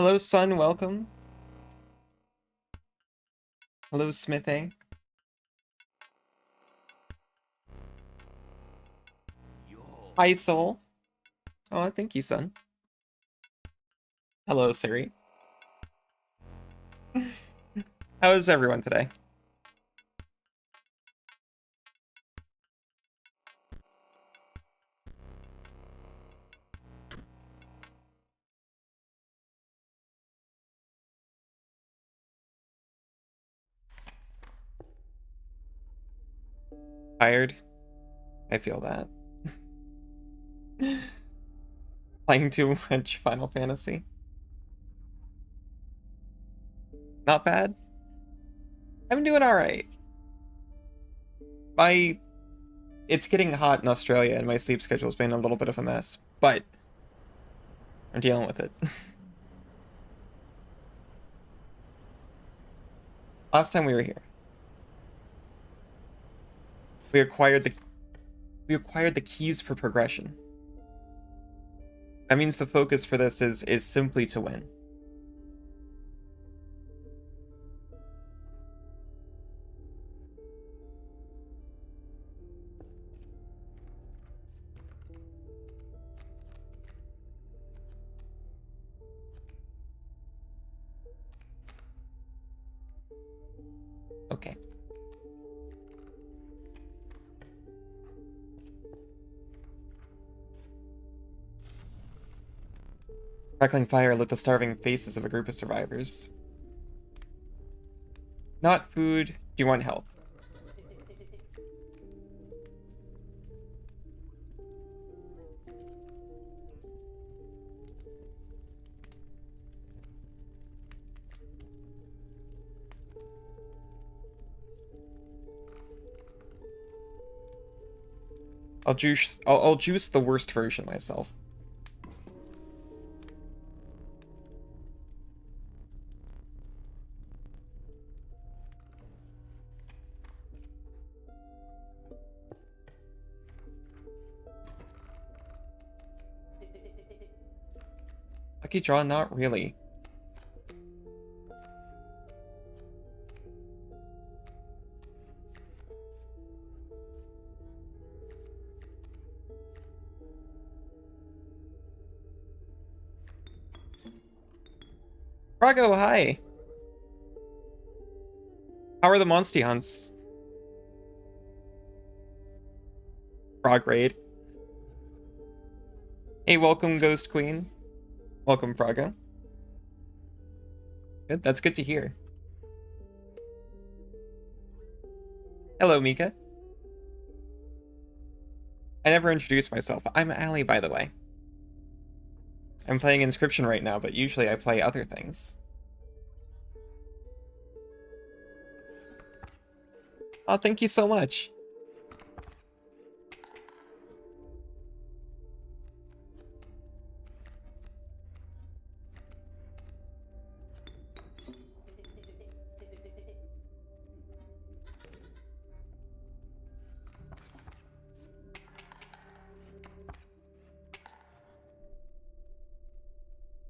Hello, Sun, welcome. Hello, Smithy. Hi, Soul. Oh, thank you, Sun. Hello, Siri. How is everyone today? Tired? I feel that. Playing too much Final Fantasy. Not bad. I'm doing alright. My... It's getting hot in Australia and my sleep schedule's been a little bit of a mess, but I'm dealing with it. Last time we were here, we acquired the keys for progression. That means the focus for this is simply to win. Okay. Crackling fire lit the starving faces of a group of survivors. Not food. Do you want help? I'll juice the worst version myself. Lucky draw, not really. Prago, hi! How are the Monsty hunts? Frog raid. Hey, welcome, Ghost Queen. Welcome, Prago. Good, that's good to hear. Hello, Mika. I never introduced myself. I'm Allie, by the way. I'm playing Inscryption right now, but usually I play other things. Oh, thank you so much.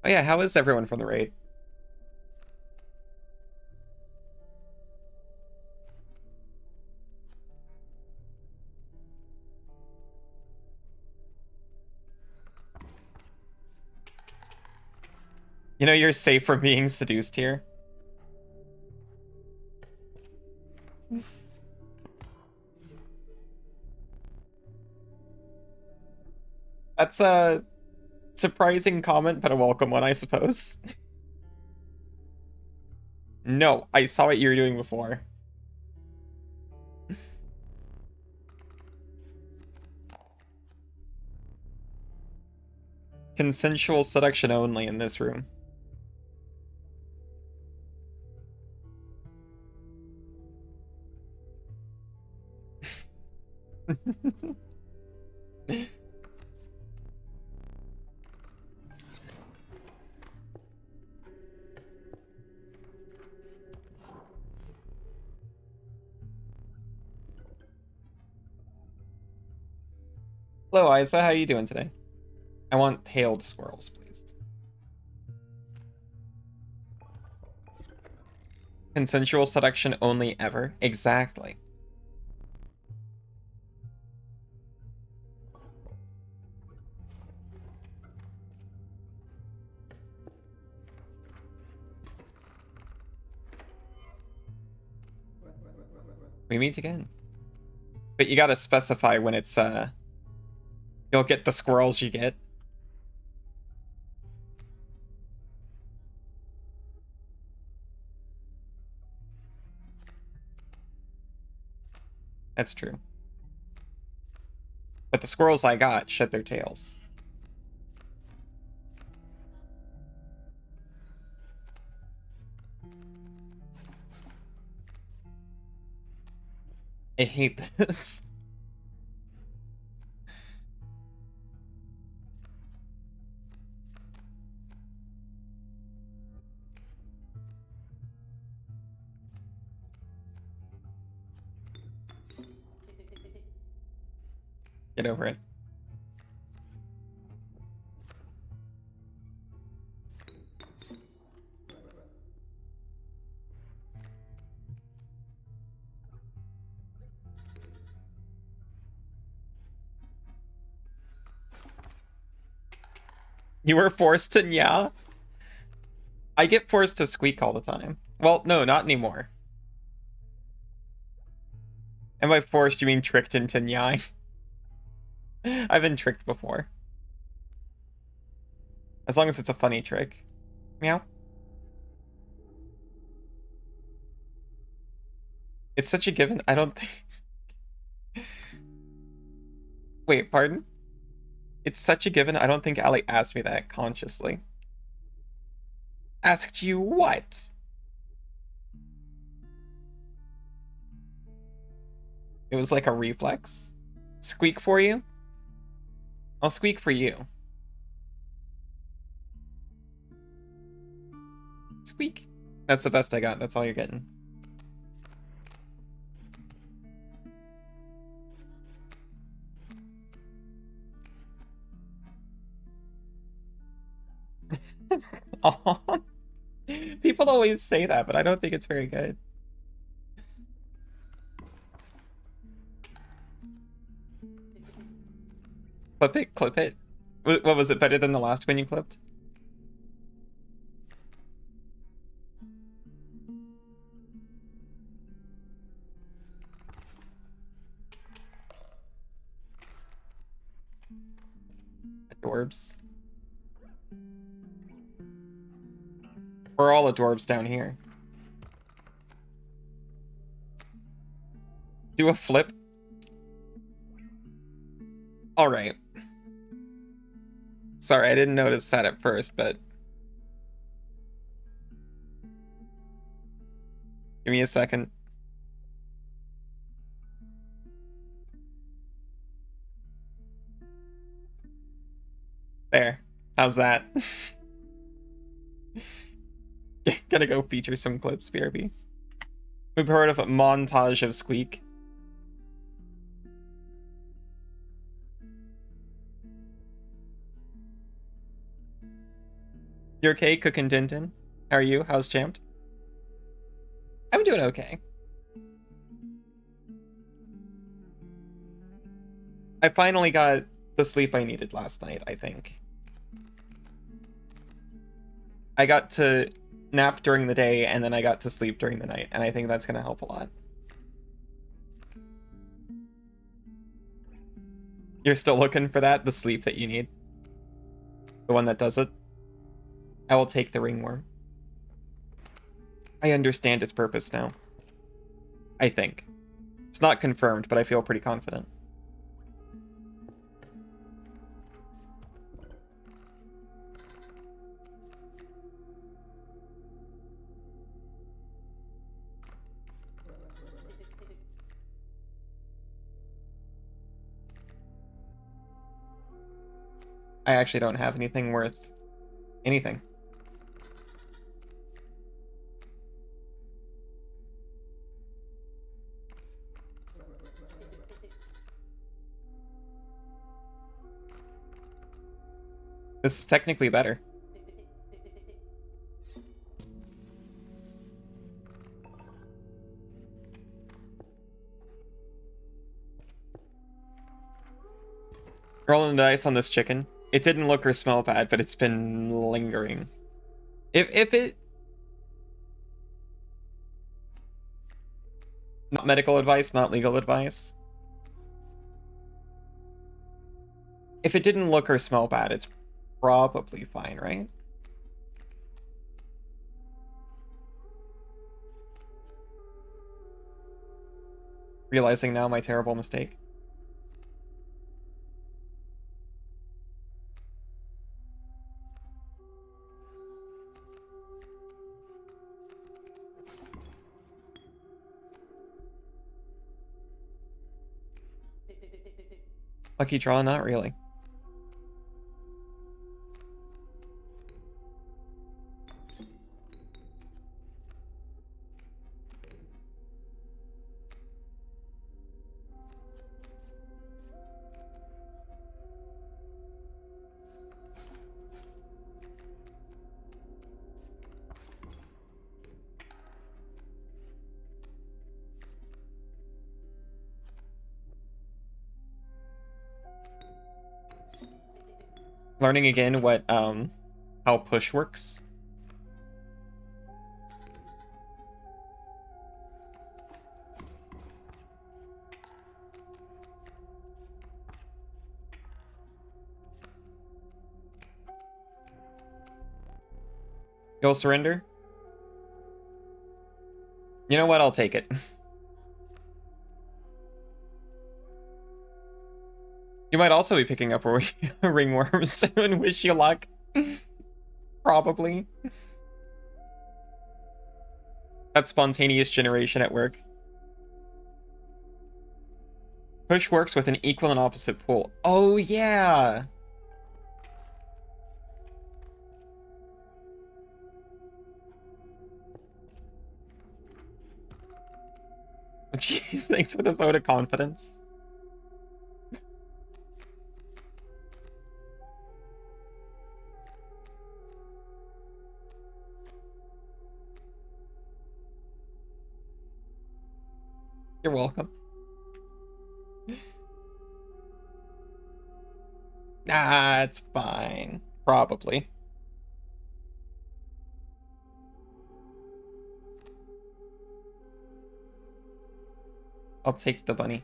Oh yeah, how is everyone from the raid? You know you're safe from being seduced here. That's a surprising comment, but a welcome one, I suppose. No, I saw what you were doing before. Consensual seduction only in this room. Hello, Isa. How you doing today? I want tailed squirrels, please. Consensual seduction only ever. Exactly. We meet again. But you gotta specify when it's, you'll get the squirrels you get. That's true. But the squirrels I got shed their tails. I hate this. Get over it. You were forced to nya? I get forced to squeak all the time. Well, no, not anymore. And by forced, you mean tricked into nyawing? I've been tricked before. As long as it's a funny trick. Meow. It's such a given. I don't think... Wait, pardon? It's such a given. I don't think Allie asked me that consciously. Asked you what? It was like a reflex. Squeak for you? I'll squeak for you. Squeak. That's the best I got. That's all you're getting. People always say that, but I don't think it's very good. Clip it, clip it. What was it, better than the last one you clipped? Adorbs. We're all adorbs down here. Do a flip. Alright. Sorry, I didn't notice that at first, but... Give me a second. There. How's that? Gonna go feature some clips, BRB. We've heard of a montage of squeak. You okay, Cookin' Dintin? How are you? How's Champed? I'm doing okay. I finally got the sleep I needed last night, I think. I got to nap during the day, and then I got to sleep during the night, and I think that's gonna help a lot. You're still looking for that? The sleep that you need? The one that does it? I will take the ringworm. I understand its purpose now. I think. It's not confirmed, but I feel pretty confident. I actually don't have anything worth anything. This is technically better. Rolling the dice on this chicken. It didn't look or smell bad, but it's been lingering. If it... Not medical advice, not legal advice. If it didn't look or smell bad, it's probably fine, right? Realizing now my terrible mistake. Lucky draw, not really. Learning again what how push works. You'll surrender? You know what? I'll take it. You might also be picking up ringworms soon. Wish you luck. Probably. That spontaneous generation at work. Push works with an equal and opposite pull. Oh, yeah. Jeez, thanks for the vote of confidence. You're welcome. Nah, it's fine. Probably. I'll take the bunny.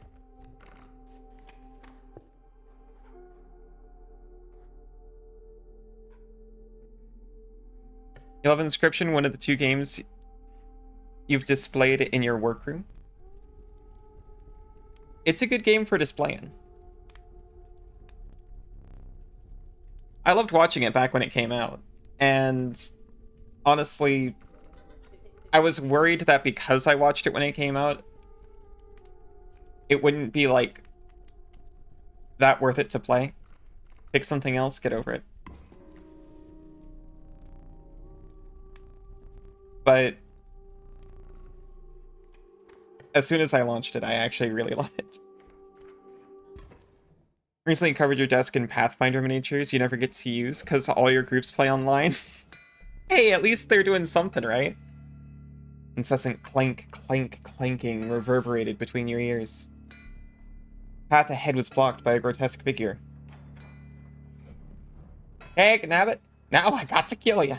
You love Inscryption, one of the 2 games you've displayed in your workroom? It's a good game for displaying. I loved watching it back when it came out. And honestly, I was worried that because I watched it when it came out, it wouldn't be, like, that worth it to play. Pick something else, get over it. But as soon as I launched it, I actually really love it. Recently covered your desk in Pathfinder miniatures you never get to use because all your groups play online. Hey, at least they're doing something, right? Incessant clank, clank, clanking reverberated between your ears. Path ahead was blocked by a grotesque figure. Hey, Knabbit! Now I got to kill you.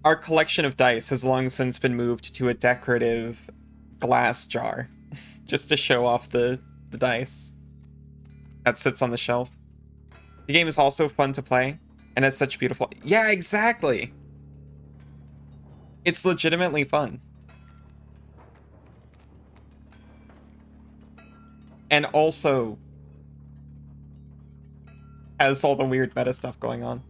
Our collection of dice has long since been moved to a decorative glass jar, just to show off the dice that sits on the shelf. The game is also fun to play, and it's such beautiful... Yeah, exactly! It's legitimately fun. And also has all the weird meta stuff going on.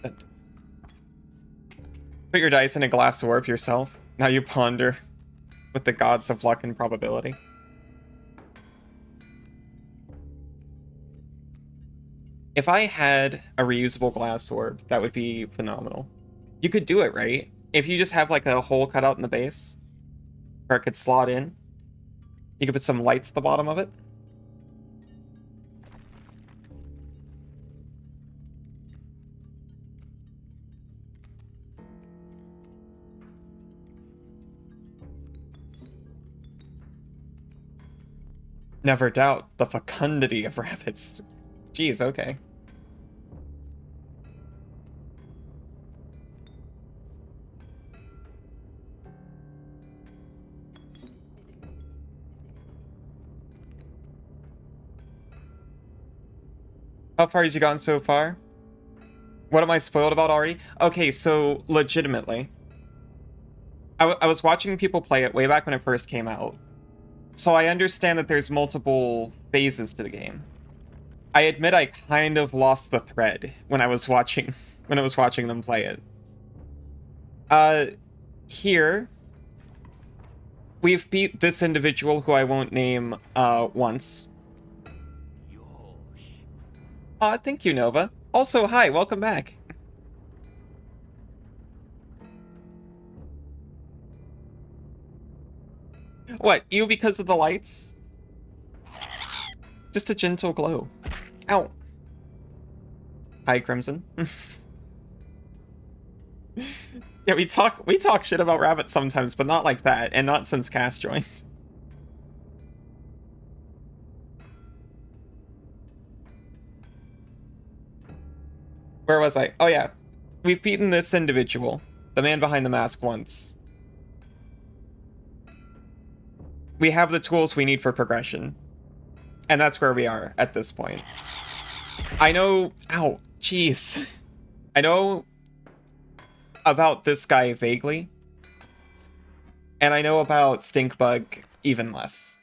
Put your dice in a glass orb yourself. Now you ponder with the gods of luck and probability. If I had a reusable glass orb, that would be phenomenal. You could do it, right? If you just have like a hole cut out in the base where it could slot in, you could put some lights at the bottom of it. Never doubt the fecundity of rabbits. Jeez, okay. How far has you gone so far? What am I spoiled about already? Okay, so legitimately, I was watching people play it way back when it first came out. So I understand that there's multiple phases to the game. I admit I kind of lost the thread when I was watching them play it. Here we've beat this individual who I won't name once. Thank you, Nova. Also, hi, welcome back. What, you because of the lights? Just a gentle glow. Ow. Hi, Crimson. Yeah, we talk shit about rabbits sometimes, but not like that, and not since Cass joined. Where was I? Oh yeah. We've beaten this individual, the man behind the mask, once. We have the tools we need for progression. And that's where we are at this point. I know... Ow, jeez. I know about this guy vaguely. And I know about Stinkbug even less.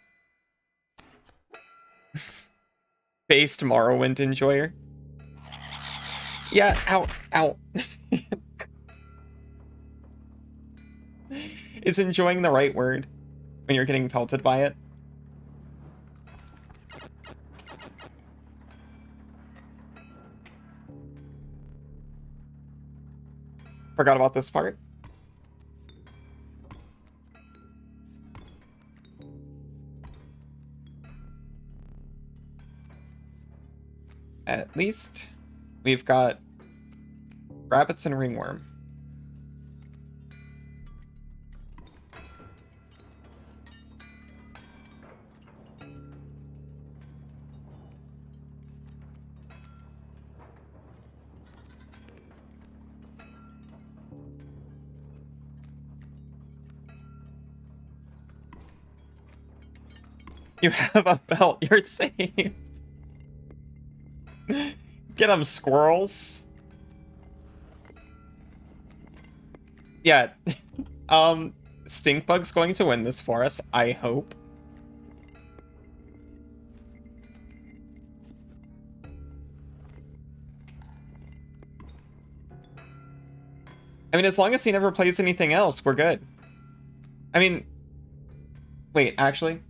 Based Morrowind enjoyer. Yeah, ow, ow. Is enjoying the right word when you're getting pelted by it? Forgot about this part. At least we've got rabbits and ringworm. You have a belt, you're saved. Get them, squirrels. Yeah. Stinkbug's going to win this for us, I hope. I mean, as long as he never plays anything else, we're good. I mean... Wait, actually...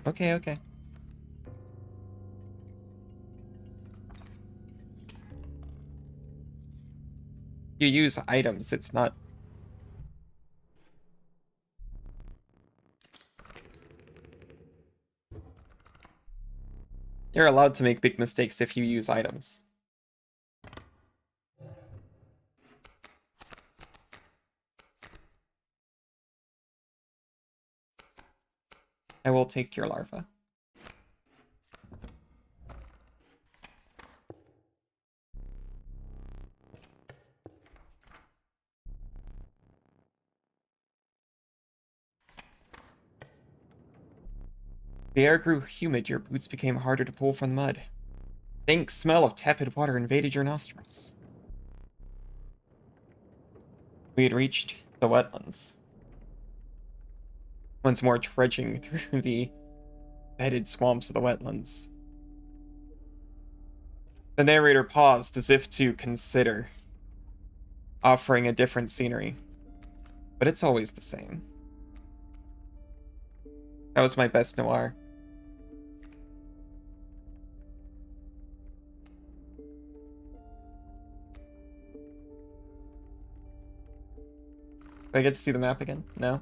Okay, okay. You use items, it's not... You're allowed to make big mistakes if you use items. I will take your larva. The air grew humid, your boots became harder to pull from the mud. Dank smell of tepid water invaded your nostrils. We had reached the wetlands. Once more trudging through the bedded swamps of the wetlands. The narrator paused as if to consider offering a different scenery. But it's always the same. That was my best noir. Do I get to see the map again? No?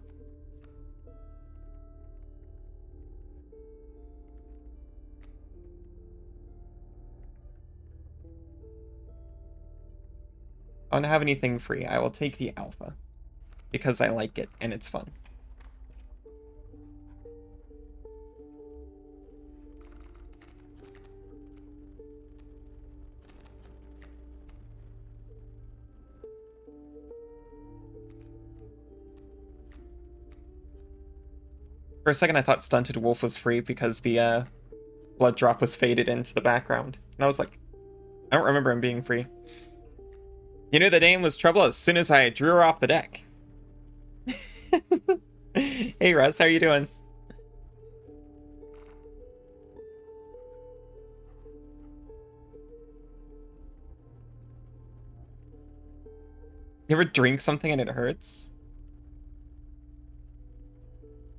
I don't have anything free. I will take the alpha. Because I like it and it's fun. For a second I thought Stunted Wolf was free because the blood drop was faded into the background. And I was like, I don't remember him being free. You knew the dame was trouble as soon as I drew her off the deck. Hey Russ, how are you doing? You ever drink something and it hurts?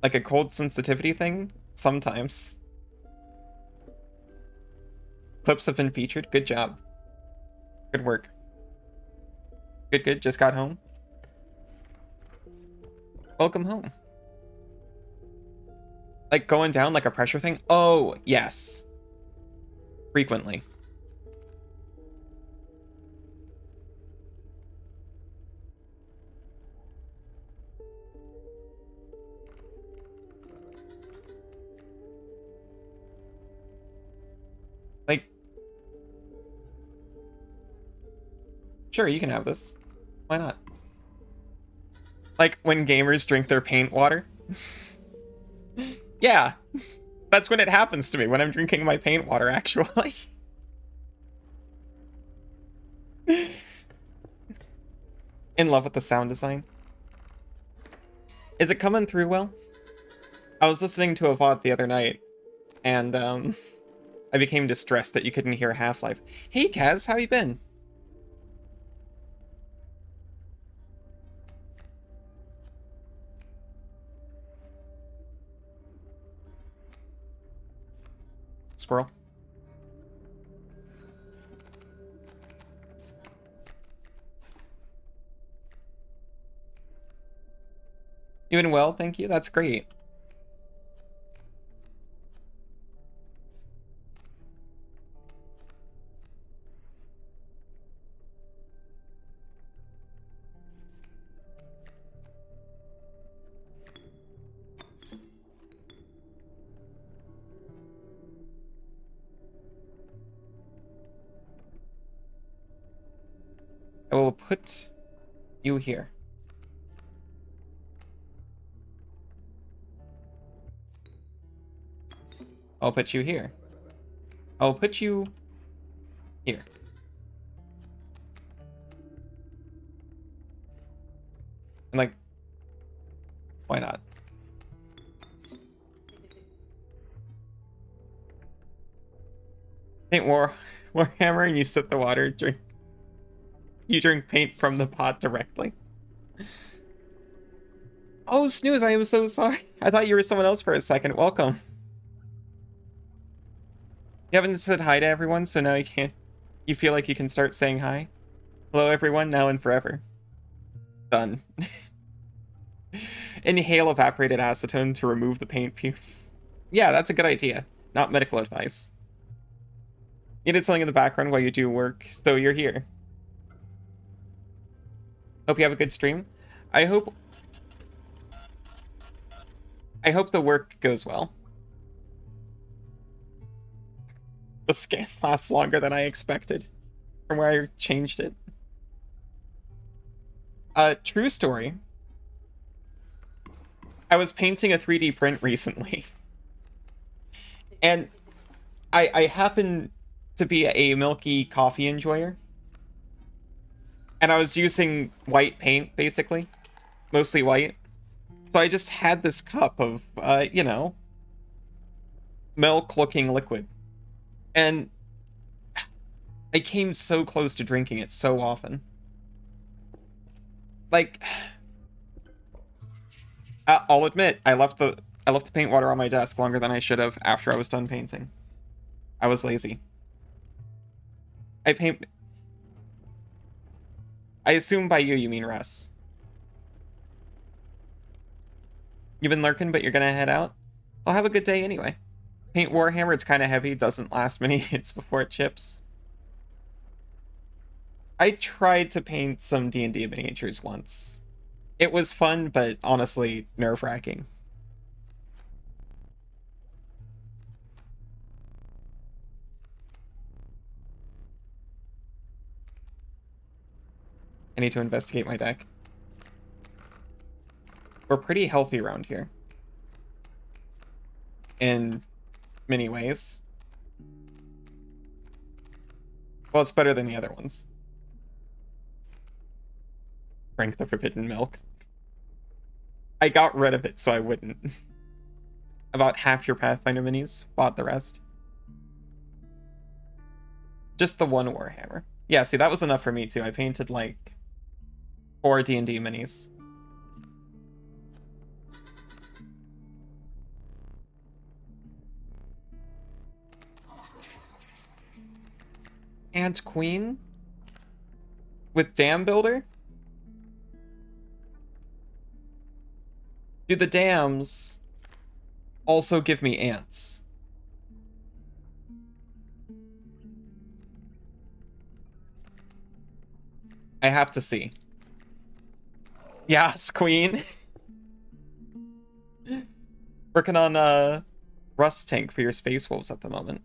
Like a cold sensitivity thing? Sometimes. Clips have been featured. Good job. Good work. Good, good. Just got home. Welcome home. Like going down like a pressure thing? Oh, yes. Frequently. Like, sure, you can have this. Why not? Like when gamers drink their paint water. Yeah, that's when it happens to me, when I'm drinking my paint water, actually. In love with the sound design. Is it coming through well? I was listening to a VOD the other night, and I became distressed that you couldn't hear Half-Life. Hey Kaz, how you been? Squirrel. You doing well, thank you. That's great. I will put you here. I'll put you here. I'll put you here. And like, why not? Paint Warhammer and you sip the water, drink. You drink paint from the pot directly. Oh, Snooze, I am so sorry. I thought you were someone else for a second. Welcome. You haven't said hi to everyone, so now you can't. You feel like you can start saying hi? Hello, everyone, now and forever. Done. Inhale evaporated acetone to remove the paint fumes. Yeah, that's a good idea. Not medical advice. You did something in the background while you do work, so you're here. Hope you have a good stream. I hope the work goes well. The scan lasts longer than I expected from where I changed it. True story. I was painting a 3D print recently. And I happened to be a milky coffee enjoyer. And I was using white paint, basically. Mostly white. So I just had this cup of, you know, milk-looking liquid. And I came so close to drinking it so often. Like, I'll admit, I left the paint water on my desk longer than I should have after I was done painting. I was lazy. I assume by you mean Russ. You've been lurking, but you're gonna head out? I'll have a good day anyway. Paint Warhammer, it's kind of heavy, doesn't last many hits before it chips. I tried to paint some D&D miniatures once. It was fun, but honestly, nerve-wracking. I need to investigate my deck. We're pretty healthy around here. In many ways. Well, it's better than the other ones. Drink the forbidden milk. I got rid of it so I wouldn't. About half your Pathfinder minis. Bought the rest. Just the one Warhammer. Yeah, see, that was enough for me too. I painted like 4 D&D minis. Ant Queen? With Dam Builder? Do the dams also give me ants? I have to see. Yes, Queen. Working on Rust Tank for your Space Wolves at the moment.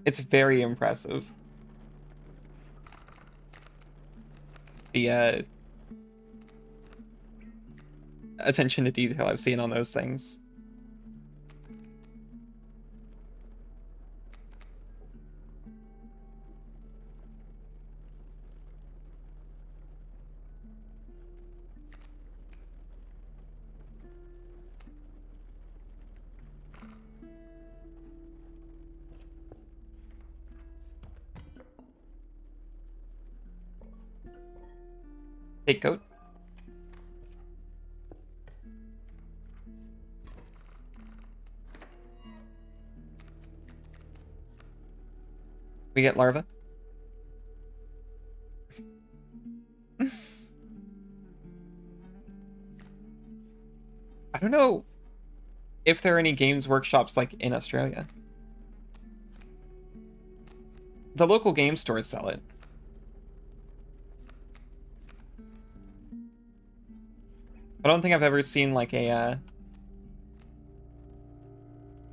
It's very impressive. The attention to detail I've seen on those things. Hey, goat. We get larva. I don't know if there are any games workshops like in Australia. The local game stores sell it. I don't think I've ever seen like a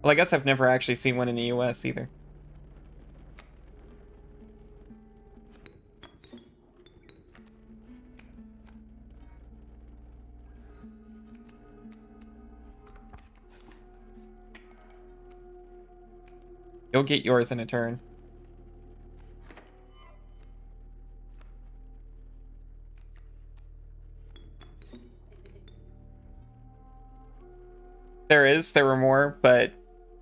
well, I guess I've never actually seen one in the US either. You'll get yours in a turn. There were more, but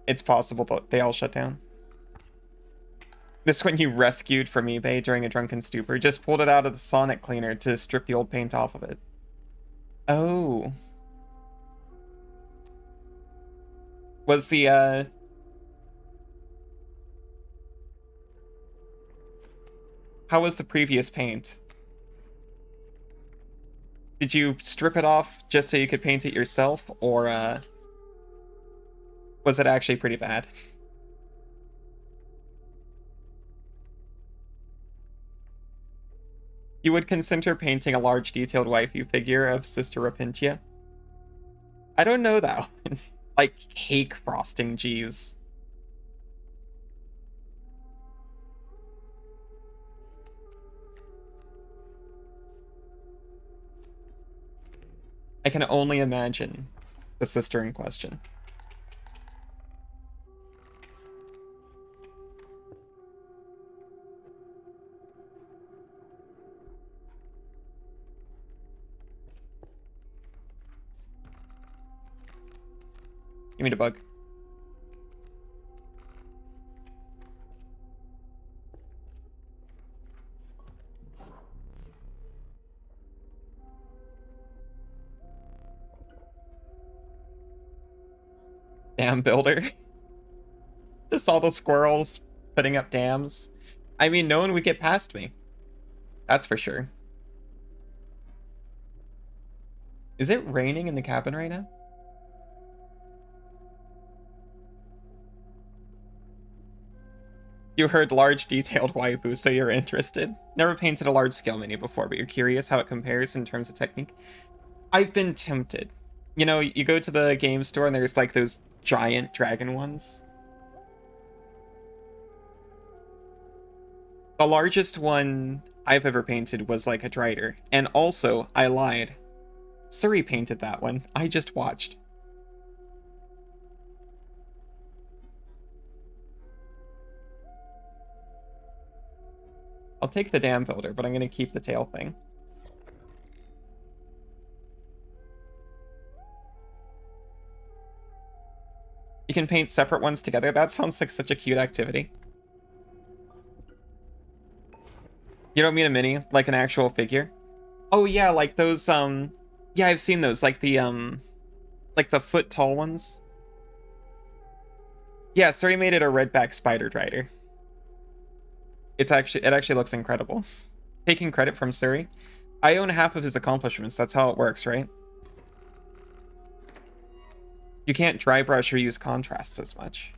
it's possible that they all shut down. This one you rescued from eBay during a drunken stupor. Just pulled it out of the sonic cleaner to strip the old paint off of it. Oh. Was the, how was the previous paint? Did you strip it off just so you could paint it yourself, or, was it actually pretty bad? You would consider painting a large detailed waifu figure of Sister Rapintia? I don't know that one. Like cake frosting, geez. I can only imagine the sister in question. Give me the bug. Dam builder. Just all the squirrels putting up dams. I mean, no one would get past me. That's for sure. Is it raining in the cabin right now? You heard large detailed waifu, so you're interested. Never painted a large scale mini before, but you're curious how it compares in terms of technique. I've been tempted. You know, you go to the game store and there's like those giant dragon ones. The largest one I've ever painted was like a Drider. And also, I lied. Suri painted that one. I just watched. I'll take the dam builder, but I'm going to keep the tail thing. You can paint separate ones together. That sounds like such a cute activity. You don't mean a mini, like an actual figure? Oh yeah, like those, yeah, I've seen those, like the foot tall ones. Yeah, Suri made it a redback spider drider. It actually looks incredible. Taking credit from Suri. I own half of his accomplishments. That's how it works, right? You can't dry brush or use contrasts as much.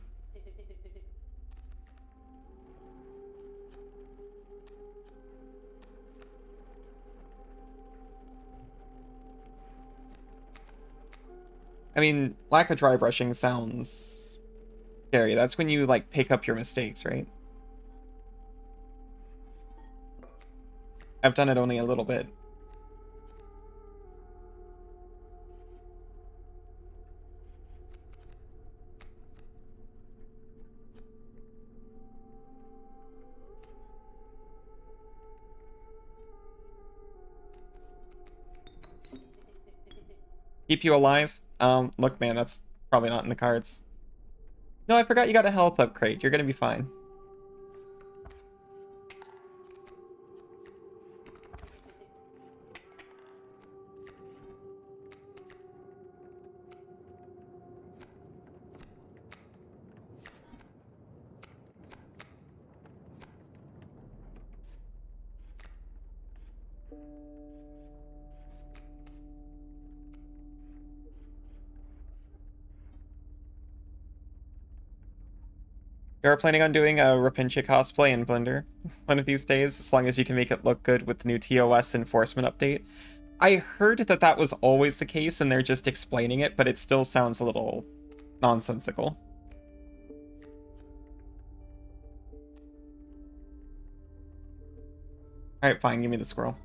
I mean, lack of dry brushing sounds scary. That's when you, like, pick up your mistakes, right? I've done it only a little bit. Keep you alive? Look, man, that's probably not in the cards. No, I forgot you got a health upgrade. You're gonna be fine. You're planning on doing a Rapinche cosplay in Blender one of these days, as long as you can make it look good with the new TOS enforcement update. I heard that that was always the case and they're just explaining it, but it still sounds a little nonsensical. Alright, fine, give me the squirrel.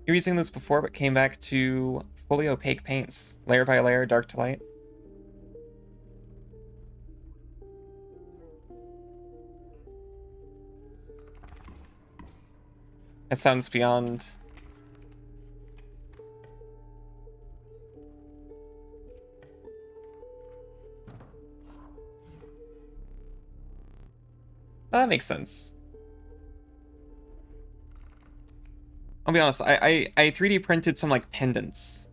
You're using this before, but came back to fully opaque paints. Layer by layer, dark to light. That sounds beyond... That makes sense. I'll be honest, I 3D printed some, like, pendants.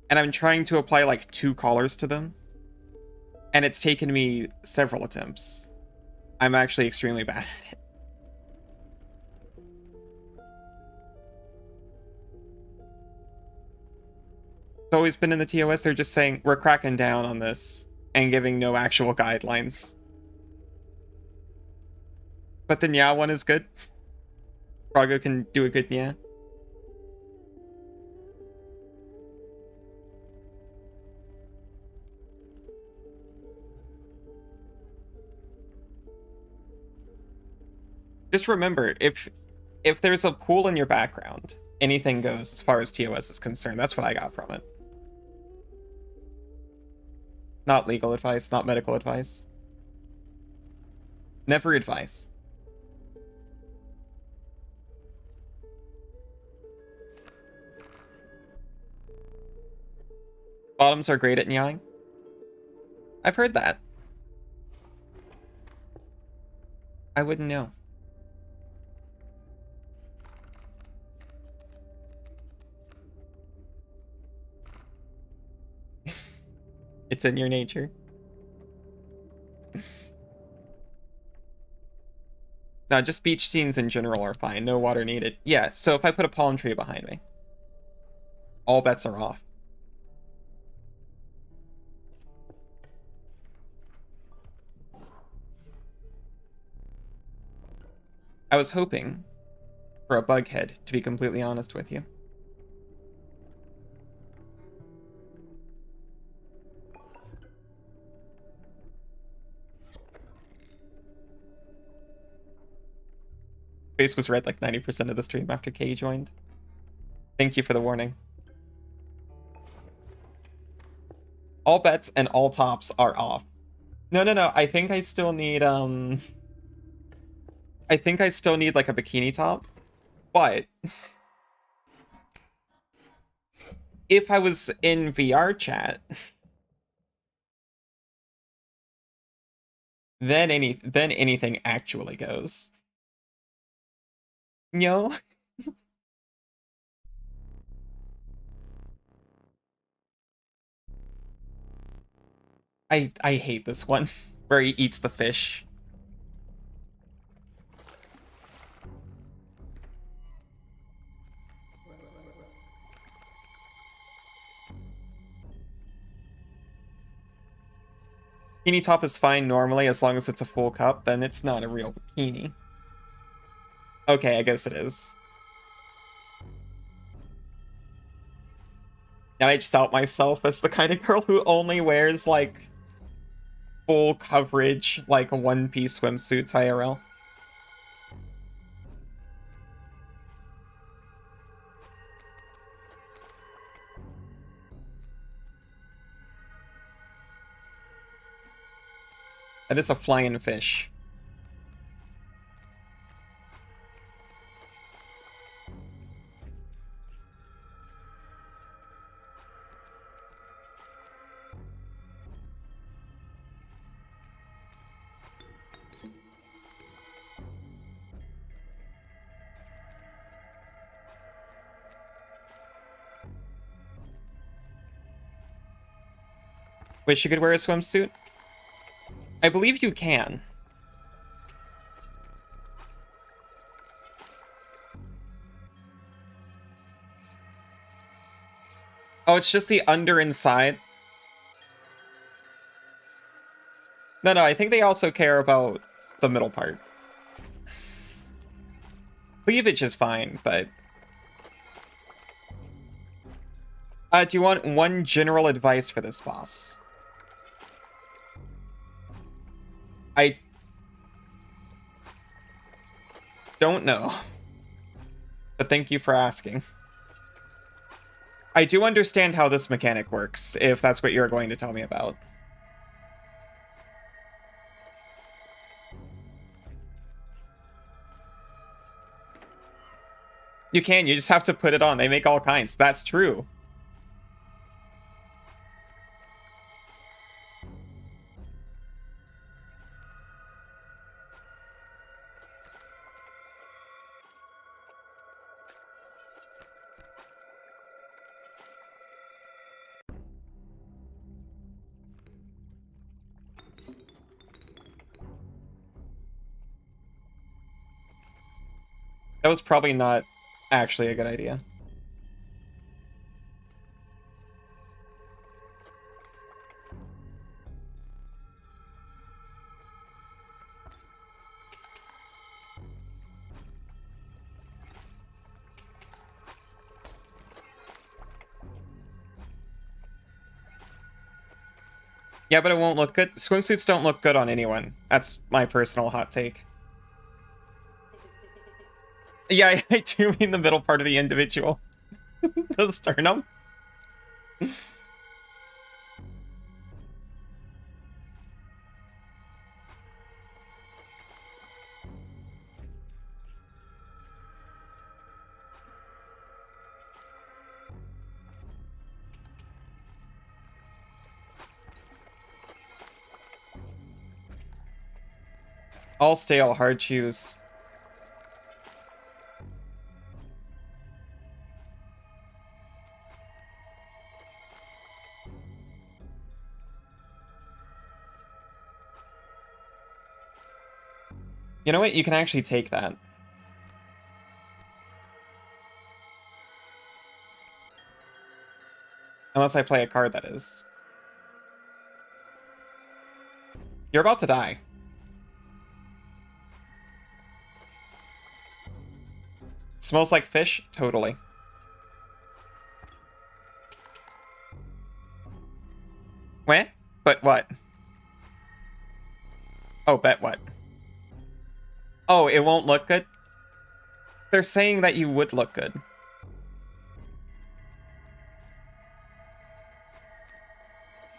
And I'm trying to apply, like, 2 collars to them. And it's taken me several attempts. I'm actually extremely bad at it. It's always been in the TOS. They're just saying we're cracking down on this and giving no actual guidelines. But the Nya one is good. Prago can do a good Nya. Just remember, if there's a pool in your background, anything goes as far as TOS is concerned. That's what I got from it. Not legal advice, not medical advice. Never advice. Bottoms are great at Nyang. I've heard that. I wouldn't know. It's in your nature. No, just beach scenes in general are fine. No water needed. Yeah, so if I put a palm tree behind me, all bets are off. I was hoping for a bug head, to be completely honest with you. Face was red like 90% of the stream after Kay joined. Thank you for the warning. All bets and all tops are off. No, I think I still need, I think I still need, like, a bikini top. But if I was in VR chat, then anything actually goes. Yo. I hate this one where he eats the fish. Bikini top is fine normally as long as it's a full cup, then it's not a real bikini. Okay, I guess it is. Now I just out myself as the kind of girl who only wears, like, full coverage, like, one-piece swimsuits IRL. That is a flying fish. Wish you could wear a swimsuit? I believe you can. Oh, it's just the under and side. No, I think they also care about the middle part. Cleavage is fine, but... do you want one general advice for this boss? I don't know. But thank you for asking. I do understand how this mechanic works, if that's what you're going to tell me about. You can, you just have to put it on. They make all kinds. That's true. That was probably not actually a good idea. Yeah, but it won't look good. Swimsuits don't look good on anyone. That's my personal hot take. Yeah, I do mean the middle part of the individual. The sternum. All stale, hard chews. You know what? You can actually take that. Unless I play a card, that is. You're about to die. Smells like fish? Totally. Where? But what? Oh, bet what? Oh, it won't look good? They're saying that you would look good.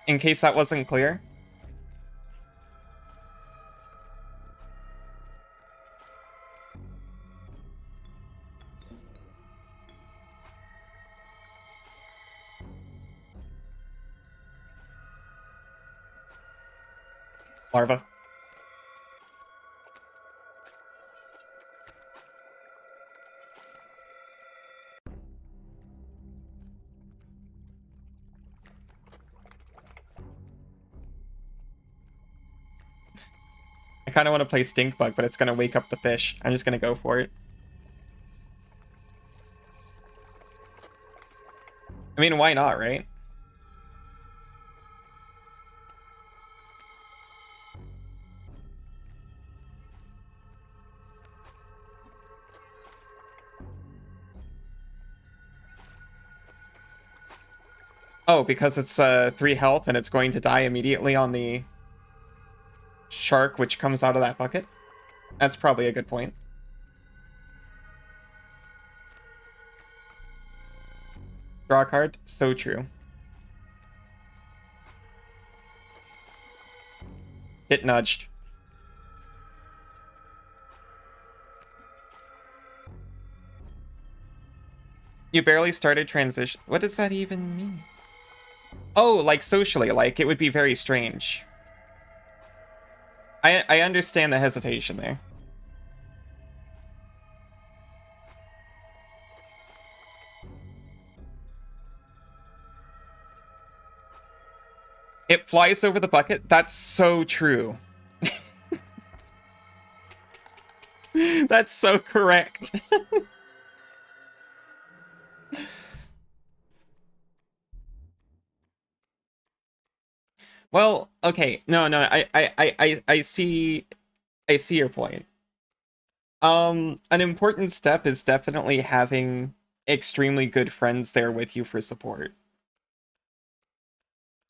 In case that wasn't clear. Larva. I kind of want to play Stink Bug, but it's going to wake up the fish. I'm just going to go for it. I mean, why not, right? Oh, because it's 3 health and it's going to die immediately on the shark, which comes out of that bucket. That's probably a good point. Draw a card? So true. Get nudged. You barely started transition. What does that even mean? Oh, like socially, like it would be very strange. I understand the hesitation there. It flies over the bucket? That's so true. That's so correct. Well, okay. No, I see your point. An important step is definitely having extremely good friends there with you for support.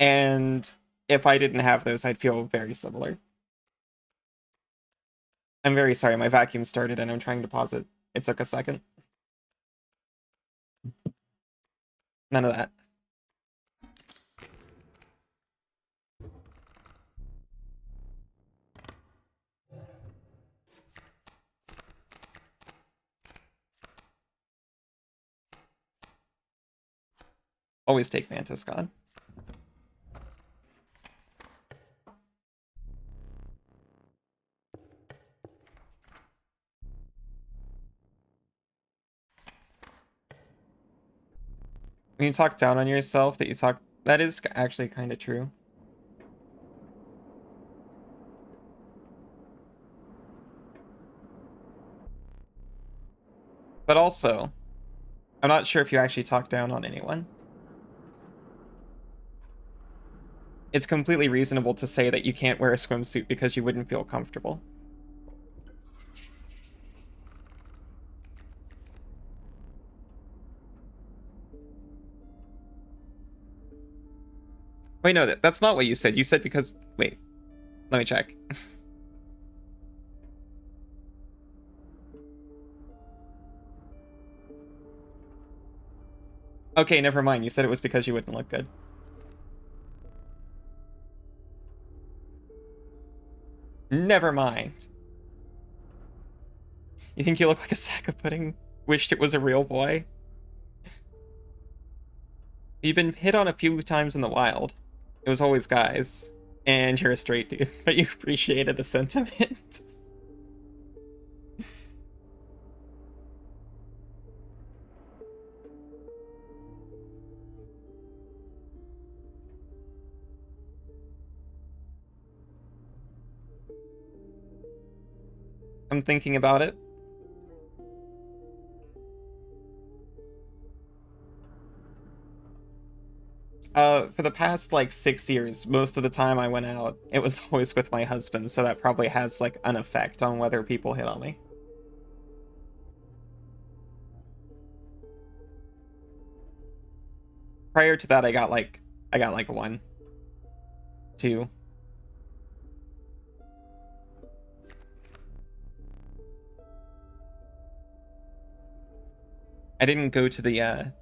And if I didn't have those, I'd feel very similar. I'm very sorry, my vacuum started and I'm trying to pause it. It took a second. None of that. Always take Mantis God. When you talk down on yourself, that is actually kind of true. But also, I'm not sure if you actually talk down on anyone. It's completely reasonable to say that you can't wear a swimsuit because you wouldn't feel comfortable. Wait, no, that's not what you said. You said because... Wait, let me check. Okay, never mind. You said it was because you wouldn't look good. Never mind. You think you look like a sack of pudding? Wished it was a real boy? You've been hit on a few times in the wild. It was always guys. And you're a straight dude, but you appreciated the sentiment. I'm thinking about it. For the past, like, 6 years, most of the time I went out, it was always with my husband, so that probably has, like, an effect on whether people hit on me. Prior to that, I got, like, 1. 2. I didn't go to the,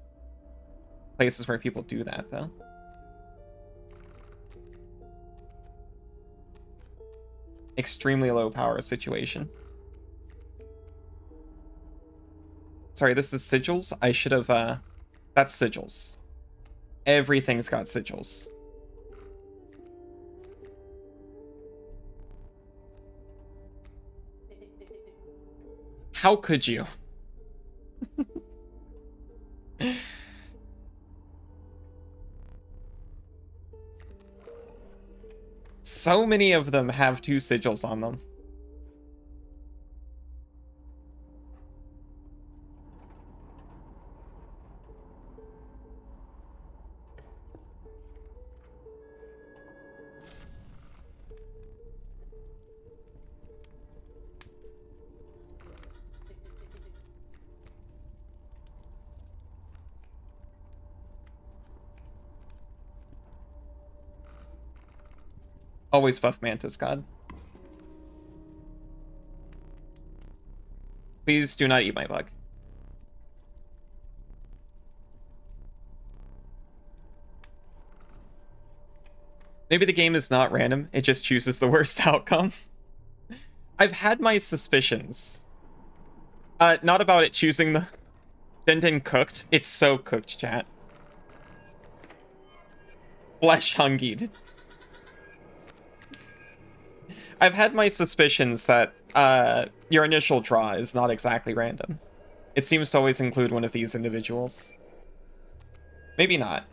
places where people do that, though. Extremely low power situation. Sorry, this is sigils? I should have, that's sigils. Everything's got sigils. How could you? So many of them have 2 sigils on them. Always buff Mantis God. Please do not eat my bug. Maybe the game is not random, it just chooses the worst outcome. I've had my suspicions. Not about it choosing the Denden cooked. It's so cooked, chat. Flesh hungied. I've had my suspicions that your initial draw is not exactly random. It seems to always include one of these individuals. Maybe not.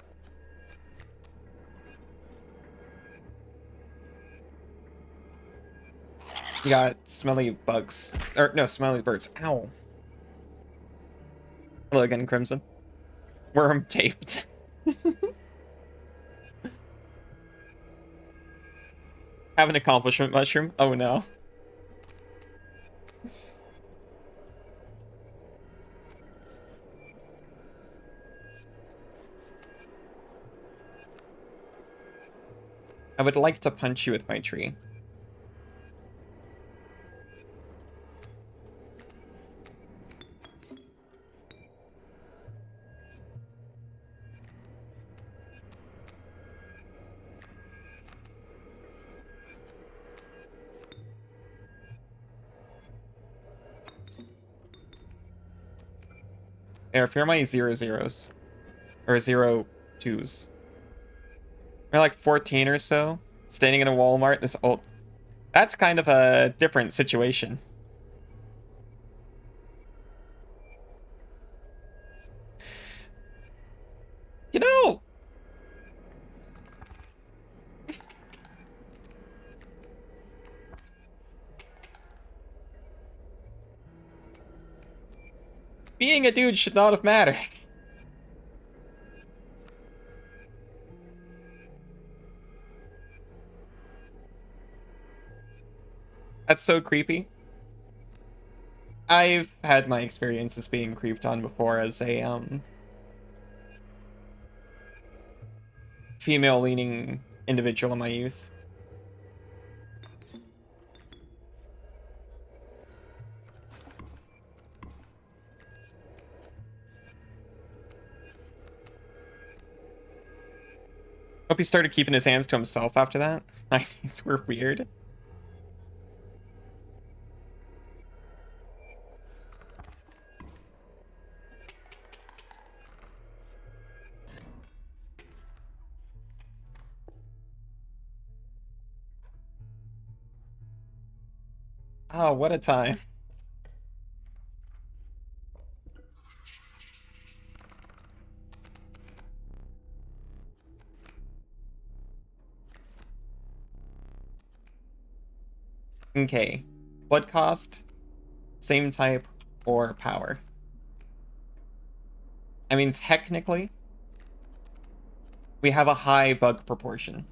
You got smelly bugs. Or, no, smelly birds. Ow. Hello again, Crimson. Worm taped. Have an accomplishment mushroom? Oh no. I would like to punch you with my tree. There, fear my 0-0s. Or 0-2s. They're like 14 or so. Standing in a Walmart, this old... That's kind of a different situation. You know... Being a dude should not have mattered. That's so creepy. I've had my experiences being creeped on before as a, female-leaning individual in my youth. Hope he started keeping his hands to himself after that. 90s were weird. Oh, what a time. Okay. Blood cost, same type, or power? I mean, technically, we have a high bug proportion.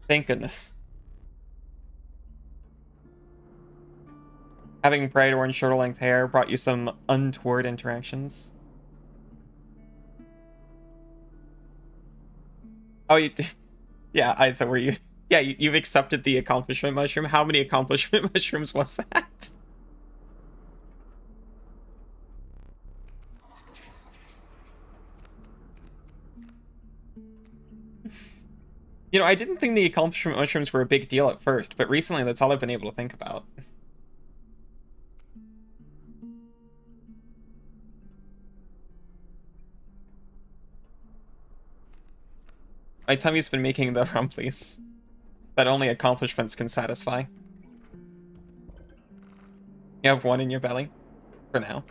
Thank goodness. Having bright orange shoulder-length hair brought you some untoward interactions. Oh, you did? Yeah, Isa, were you? Yeah, you've accepted the accomplishment mushroom. How many accomplishment mushrooms was that? You know, I didn't think the accomplishment mushrooms were a big deal at first, but recently that's all I've been able to think about. My tummy's been making the rumplies that only accomplishments can satisfy. You have one in your belly, for now.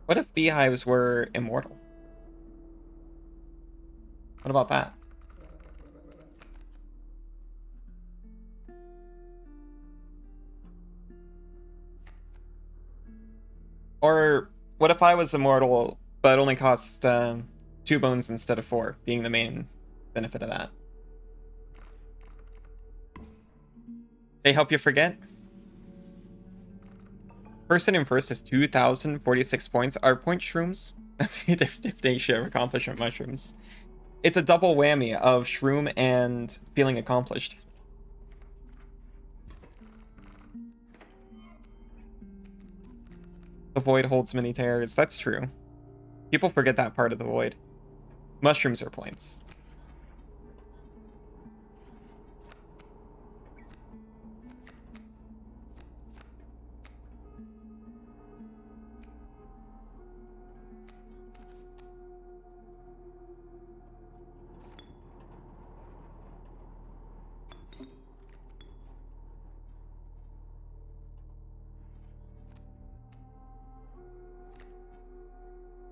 What if beehives were immortal? What about that? Or what if I was immortal, but only cost 2 bones instead of 4, being the main benefit of that? They help you forget? Person in first is 2,046 points. Are point shrooms? That's the definition of accomplishment mushrooms. It's a double whammy of shroom and feeling accomplished. The void holds many terrors. That's true. People forget that part of the void. Mushrooms are points.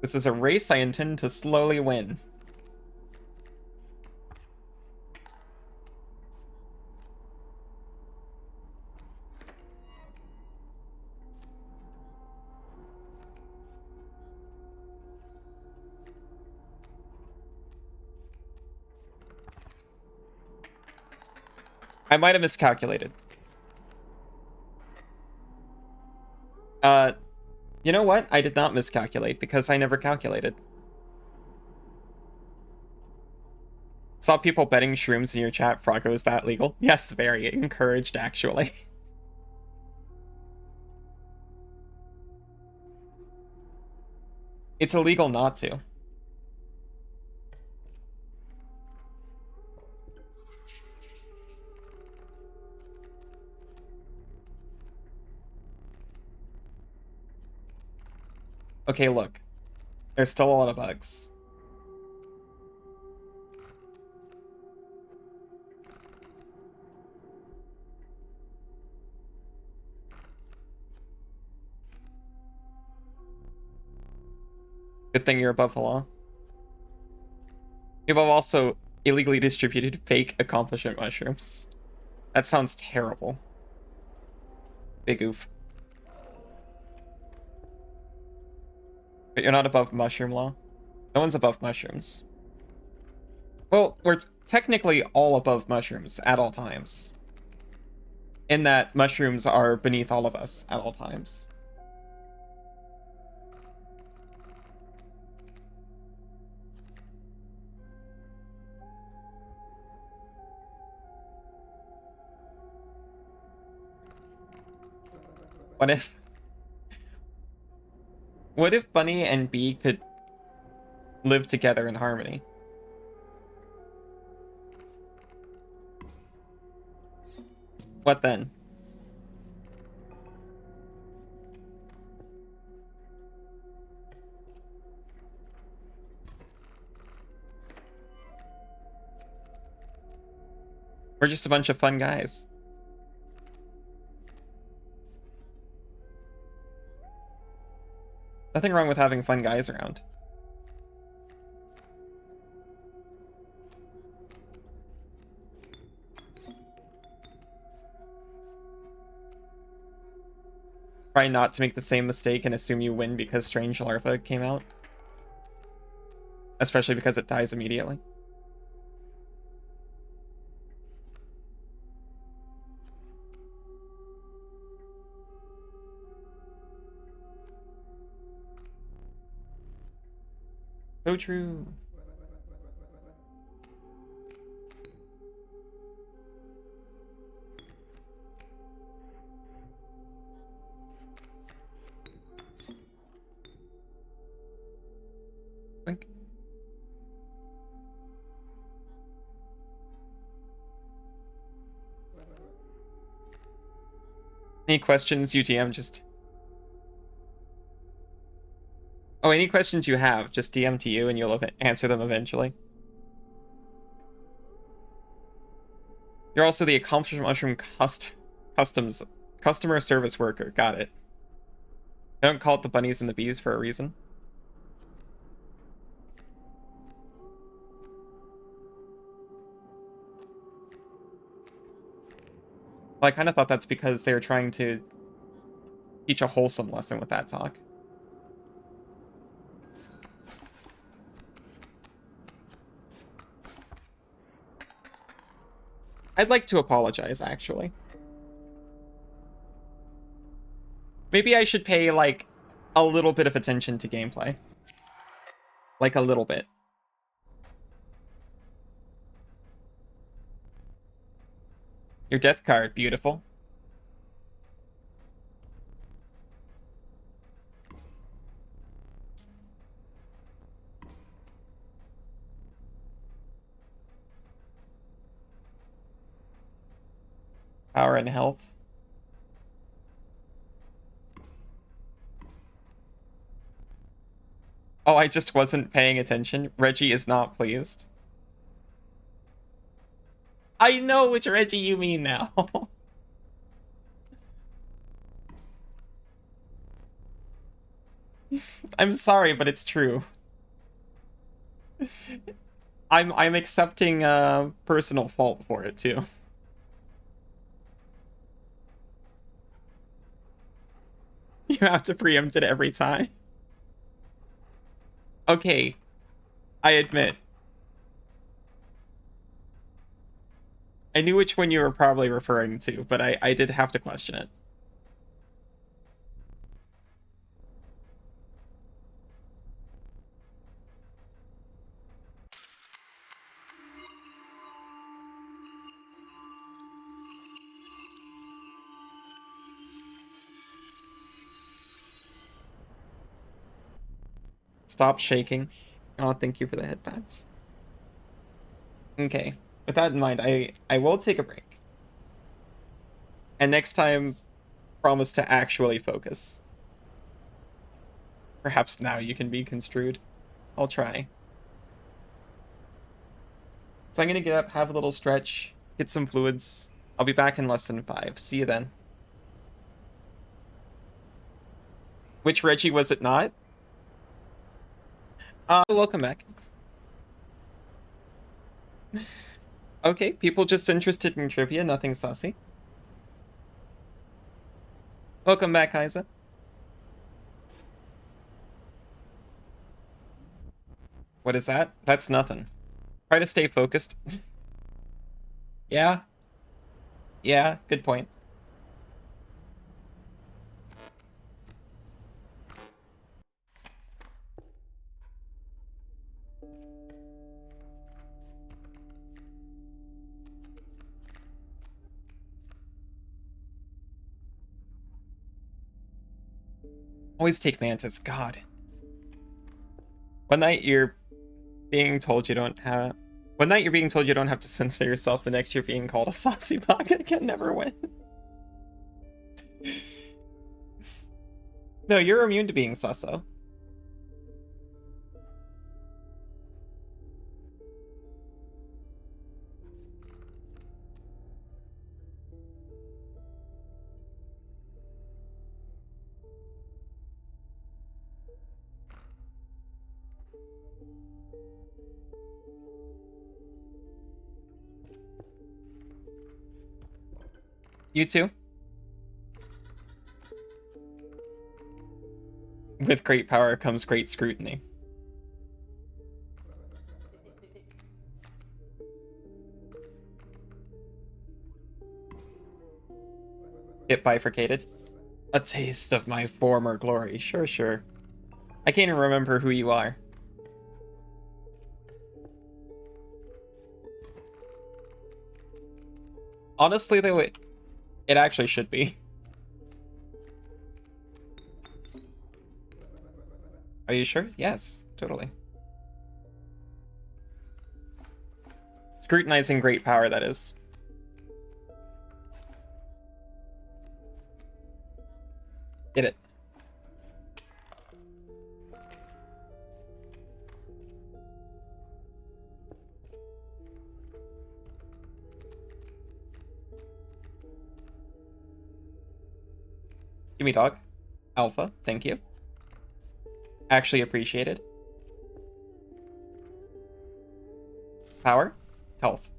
This is a race I intend to slowly win. I might have miscalculated. You know what? I did not miscalculate because I never calculated. Saw people betting shrooms in your chat. Froggo, is that legal? Yes, very encouraged, actually. It's illegal not to. Okay, look. There's still a lot of bugs. Good thing you're above the law. People have also Illegally distributed fake accomplishment mushrooms. That sounds terrible. Big oof. But you're not above mushroom law? No one's above mushrooms. Well, we're technically all above mushrooms at all times. In that mushrooms are beneath all of us at all times. What if... What if Bunny and Bee could live together in harmony? What then? We're just a bunch of fun guys. Nothing wrong with having fun guys around. Try not to make the same mistake and assume you win because Strange Larva came out. Especially because it dies immediately. So true. Think. Any questions, UTM? Just... Oh, any questions you have, just DM to you and you'll answer them eventually. You're also the Accomplishment Mushroom customer service worker. Got it. I don't call it the bunnies and the bees for a reason. Well, I kind of thought that's because they were trying to teach a wholesome lesson with that talk. I'd like to apologize, actually. Maybe I should pay, like, a little bit of attention to gameplay. Like, a little bit. Your death card, beautiful. Power and health. Oh, I just wasn't paying attention. Reggie is not pleased. I know which Reggie you mean now. I'm sorry, but it's true. I'm accepting personal fault for it too. You have to preempt it every time. Okay, I admit. I knew which one you were probably referring to, but I did have to question it. Stop shaking. Oh, thank you for the headpats. Okay, with that in mind, I will take a break. And next time, promise to actually focus. Perhaps now you can be construed. I'll try. So I'm gonna get up, have a little stretch, get some fluids. I'll be back in less than 5. See you then. Which Reggie was it not? Welcome back. Okay, people just interested in trivia, nothing saucy. Welcome back, Isa. What is that? That's nothing. Try to stay focused. Yeah, yeah, good point. Always take Mantis, God. One night you're being told you don't have... One night you're being told you don't have to censor yourself, the next you're being called a saucy bug. I can never win. No, you're immune to being susso. You too? With great power comes great scrutiny. It bifurcated. A taste of my former glory. Sure, sure. I can't even remember who you are. Honestly, though, it actually should be. Are you sure? Yes, totally. Scrutinizing great power, that is. Get it. Give me dog. Alpha, thank you. Actually appreciated. Power. Health.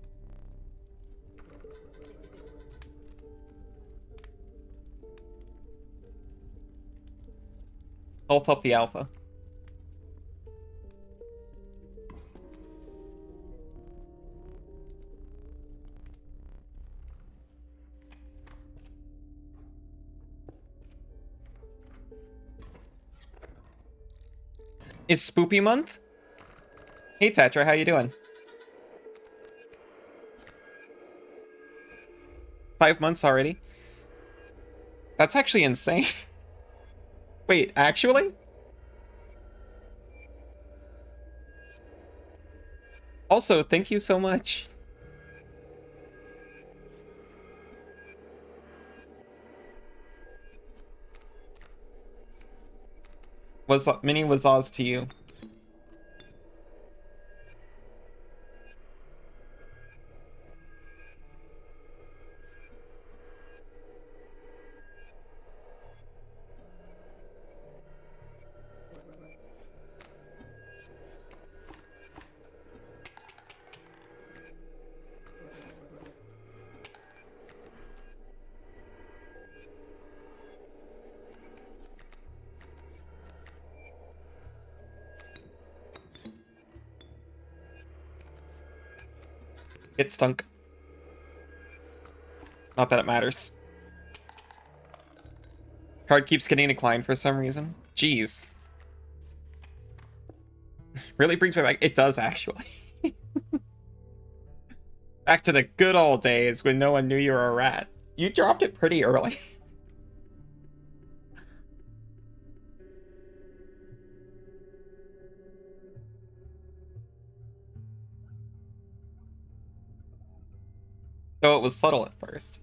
Health up the alpha. Is Spoopy month? Hey Tetra, how you doing? 5 months already? That's actually insane. Wait, actually? Also, thank you so much. Was mini was Oz to you? Get stunk. Not that it matters. Card keeps getting declined for some reason. Jeez. Really brings me back. It does, actually. Back to the good old days when no one knew you were a rat. You dropped it pretty early. Though it was subtle at first.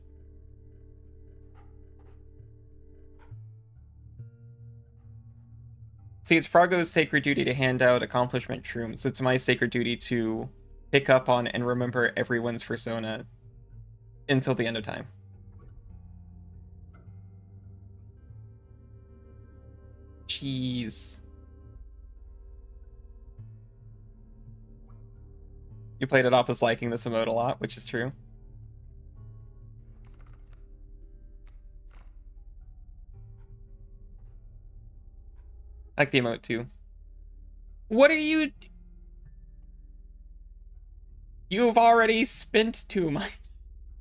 See, it's Froggo's sacred duty to hand out accomplishment shrooms. It's my sacred duty to pick up on and remember everyone's persona until the end of time. Jeez. You played it off as liking this emote a lot, which is true. I like the emote too. What are you... You've already spent 2 months.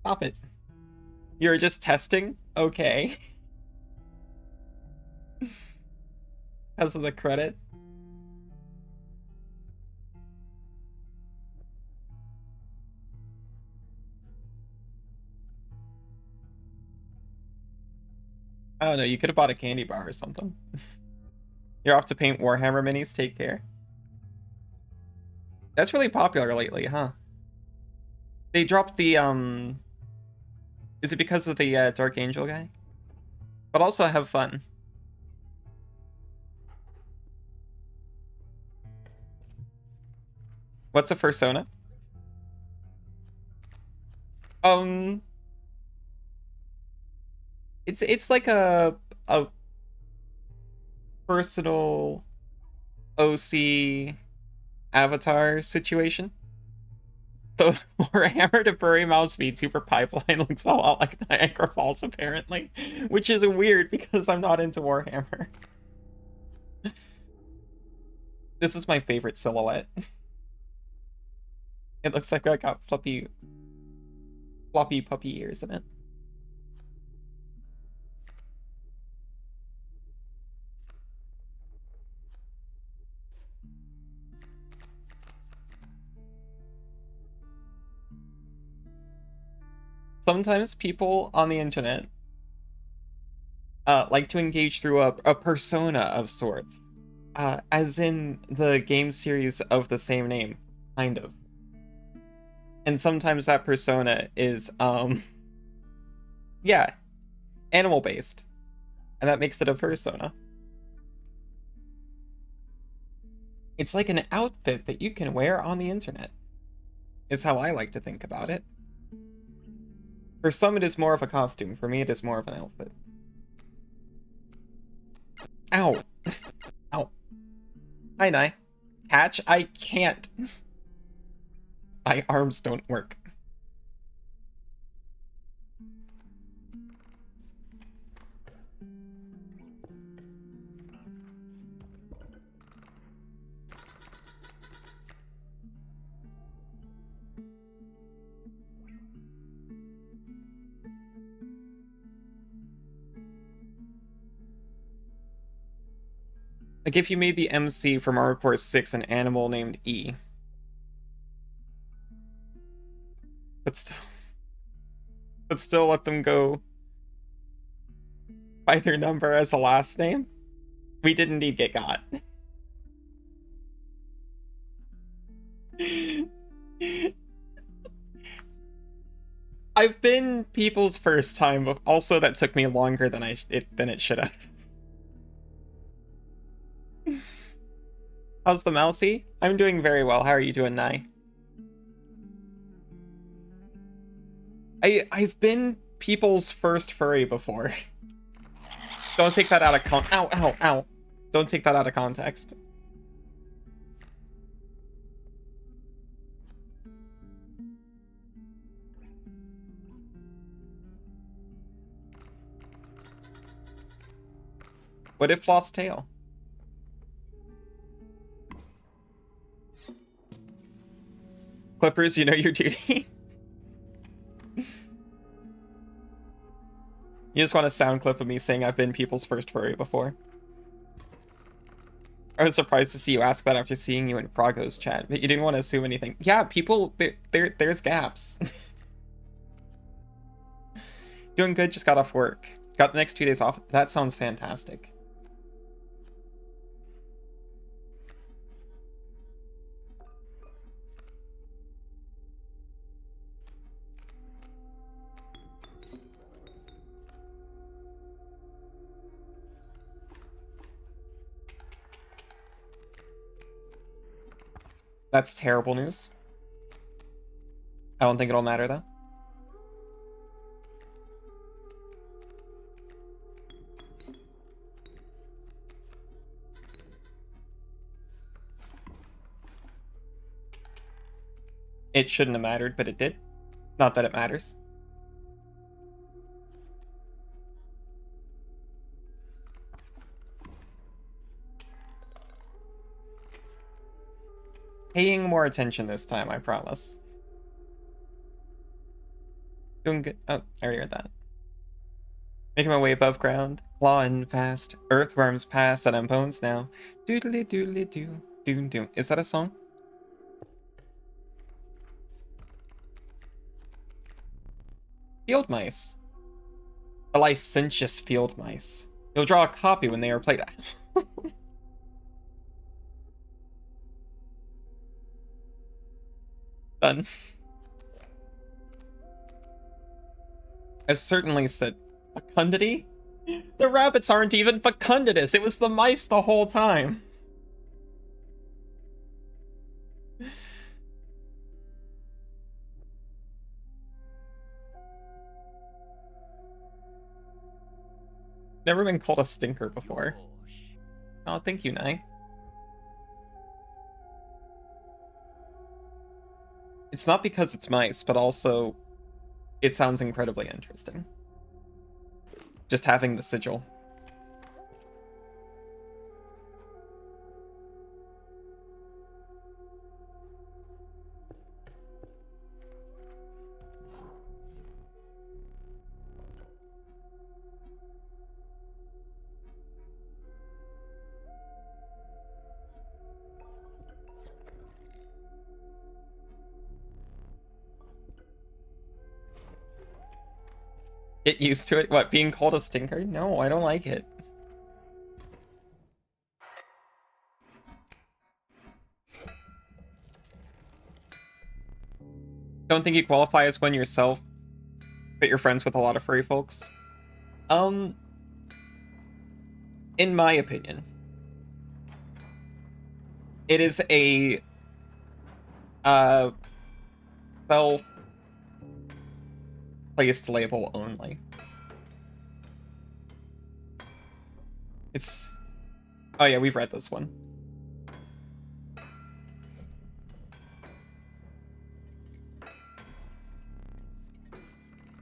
Stop it. You're just testing? Okay. Because of the credit. I don't know, you could have bought a candy bar or something. You're off to paint Warhammer minis, take care. That's really popular lately, huh? They dropped the, Is it because of the Dark Angel guy? But also have fun. What's a fursona? It's like a personal OC avatar situation. The Warhammer to furry mouse VTuber pipeline looks a lot like Niagara Falls, apparently, which is weird because I'm not into Warhammer. This is my favorite silhouette. It looks like I got floppy puppy ears in it. Sometimes people on the internet like to engage through a persona of sorts, as in the game series of the same name, kind of. And sometimes that persona is, yeah, animal-based. And that makes it a persona. It's like an outfit that you can wear on the internet, is how I like to think about it. For some, it is more of a costume. For me, it is more of an outfit. Ow. Ow. Hi, Nye. Catch? I can't. My arms don't work. Like if you made the MC from Hardcore 6 an animal named E. But still let them go by their number as a last name? We didn't need get got. I've been people's first time, but also that took me longer than it should have. How's the mousey? I'm doing very well. How are you doing, Nye? I've been people's first furry before. Don't take that out of ow, ow, ow. Don't take that out of context. What if lost tail? Clippers, you know your duty. You just want a sound clip of me saying I've been people's first furry before. I was surprised to see you ask that after seeing you in Prago's chat, but you didn't want to assume anything. Yeah, people, there's gaps. Doing good, just got off work. Got the next 2 days off. That sounds fantastic. That's terrible news. I don't think it'll matter, though. It shouldn't have mattered, but it did. Not that it matters. Paying more attention this time, I promise. Doing good. Oh, I already read that. Making my way above ground, clawing fast. Earthworms pass and I'm bones now. Doodly doodly doo, doom doom. Is that a song? Field mice. The licentious field mice. You'll draw a copy when they are played. Done. I certainly said fecundity? The rabbits aren't even fecunditous. It was the mice the whole time. Never been called a stinker before. Oh, thank you, Nye. It's not because it's mice, but also it sounds incredibly interesting. Just having the sigil. Get used to it? What, being called a stinker? No, I don't like it. Don't think you qualify as one yourself, but you're friends with a lot of furry folks? In my opinion, it is a self placed label only. It's... Oh yeah, we've read this one.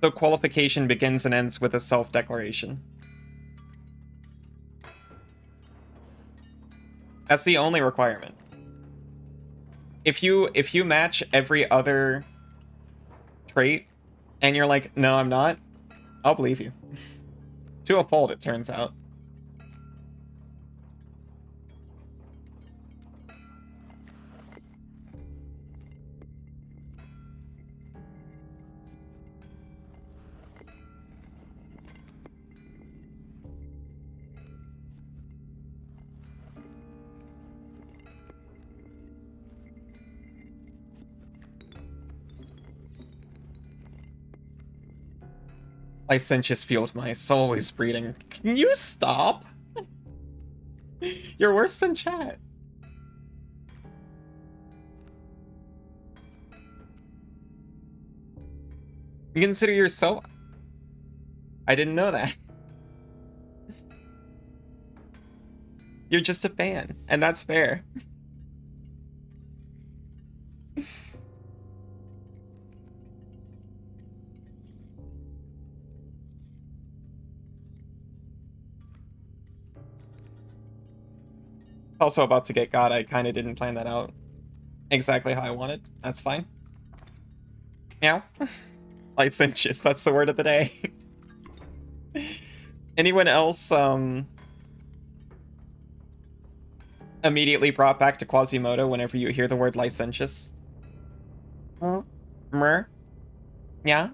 So qualification begins and ends with a self-declaration. That's the only requirement. If you match every other trait, and you're like, no, I'm not, I'll believe you. To a fault, it turns out. Licentious field mice, always breeding. Can you stop? You're worse than chat. You consider yourself... I didn't know that. You're just a fan, and that's fair. Also about to get God, I kind of didn't plan that out exactly how I wanted. That's fine. Meow. Licentious, that's the word of the day. Anyone else immediately brought back to Quasimodo whenever you hear the word licentious? Mer? Yeah?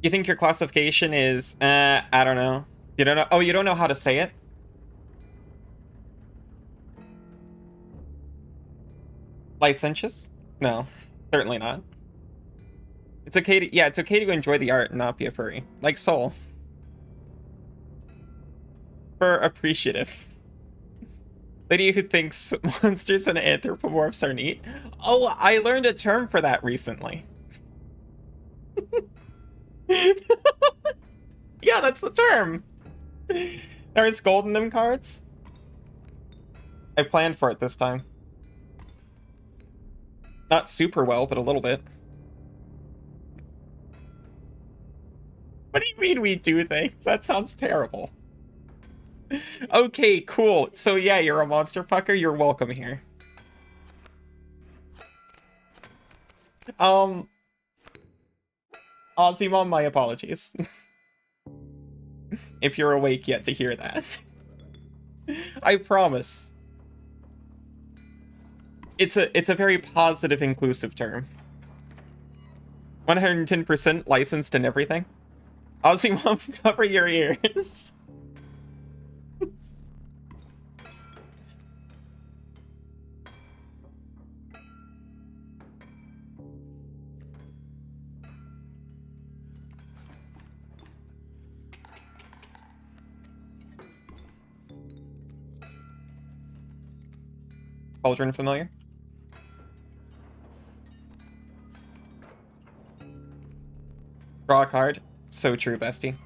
You think your classification is, I don't know. You don't know? Oh, you don't know how to say it? Licentious? No, certainly not. It's okay to, yeah, it's okay to enjoy the art and not be a furry. Like Soul. For appreciative. Lady who thinks monsters and anthropomorphs are neat. Oh, I learned a term for that recently. Yeah, that's the term. There's gold in them cards. I planned for it this time. Not super well, but a little bit. What do you mean we do things? That sounds terrible. Okay, cool. So yeah, you're a monster fucker. You're welcome here. Ozzy my apologies. If you're awake yet to hear that. I promise. It's a very positive, inclusive term. 110% licensed and everything. Ozzy Mom, cover your ears. Cauldron familiar? Draw a card. So true, bestie.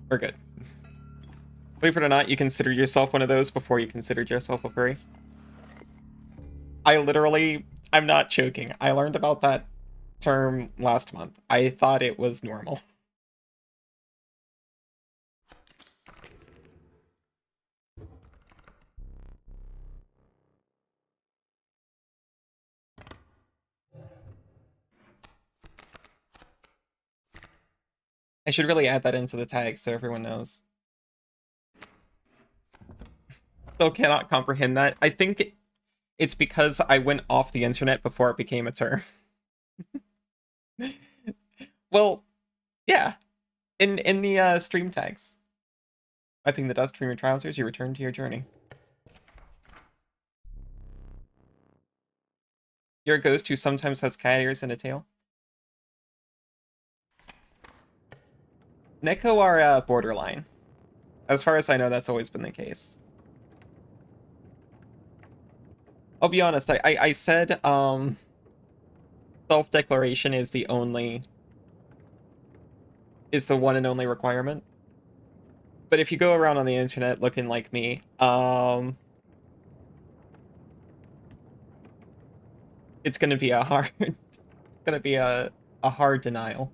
We're good. Believe it or not, you considered yourself one of those before you considered yourself a furry. I'm not joking. I learned about that term last month. I thought it was normal. I should really add that into the tag so everyone knows. Still cannot comprehend that. I think it's because I went off the internet before it became a term. Well, yeah. In the stream tags. Wiping the dust from your trousers, you return to your journey. You're a ghost who sometimes has cat ears and a tail. Neko are borderline. As far as I know, that's always been the case. I'll be honest, I said self-declaration is the one and only requirement. But if you go around on the internet looking like me, it's gonna be a hard hard denial.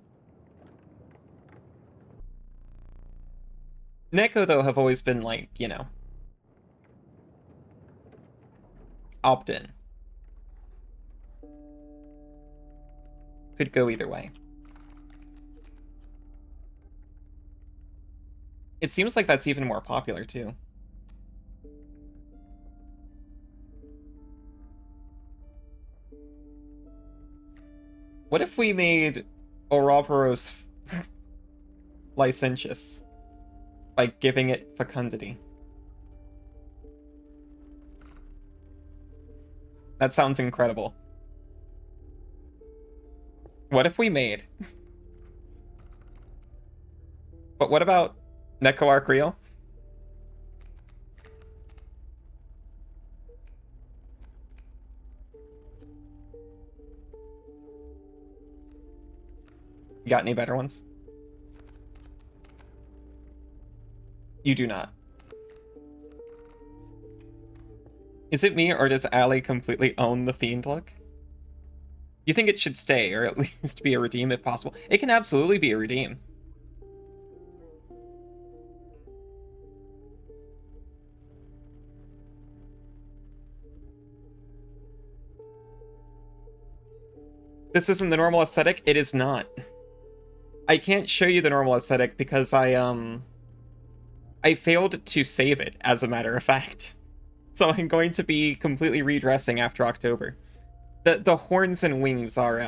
Neko, though, have always been like, you know, opt-in. Could go either way. It seems like that's even more popular, too. What if we made Ouroboros licentious by giving it fecundity? That sounds incredible. What if we made... But what about Neko Arc Real? You got any better ones? You do not. Is it me, or does Allie completely own the fiend look? You think it should stay, or at least be a redeem if possible? It can absolutely be a redeem. This isn't the normal aesthetic? It is not. I can't show you the normal aesthetic because I failed to save it, as a matter of fact. So I'm going to be completely redressing after October. The horns and wings are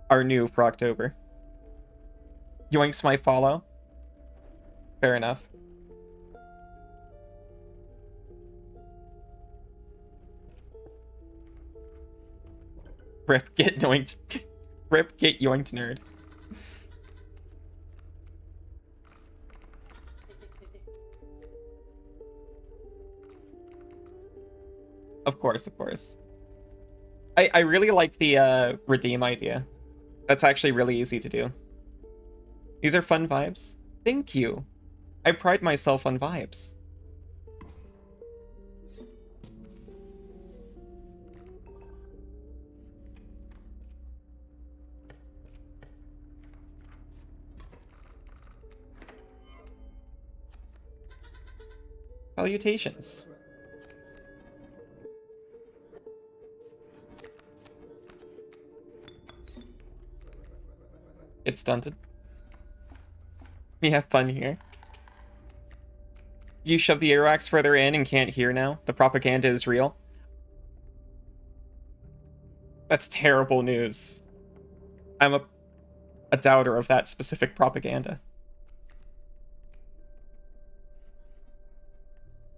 are new for October. Yoinks my follow. Fair enough. Rip, get yoinked. Rip, get yoinked, nerd. Of course, of course. I really like the redeem idea. That's actually really easy to do. These are fun vibes. Thank you. I pride myself on vibes. Salutations. It's stunted. We have fun here. You shove the earwax further in and can't hear now? The propaganda is real? That's terrible news. I'm a doubter of that specific propaganda.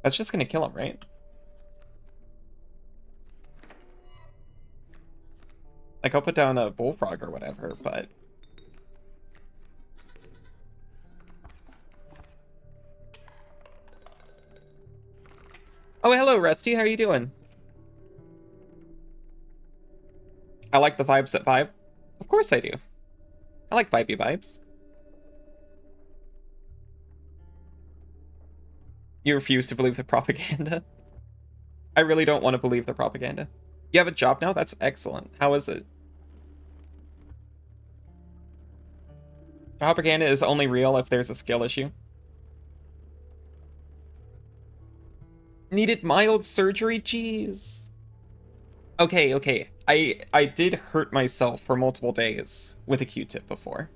That's just gonna kill him, right? Like, I'll put down a bullfrog or whatever, but... Oh, hello, Rusty. How are you doing? I like the vibes that vibe. Of course I do. I like vibey vibes. You refuse to believe the propaganda? I really don't want to believe the propaganda. You have a job now? That's excellent. How is it? Propaganda is only real if there's a skill issue. Needed mild surgery? Jeez. Okay, okay. I did hurt myself for multiple days with a Q-tip before.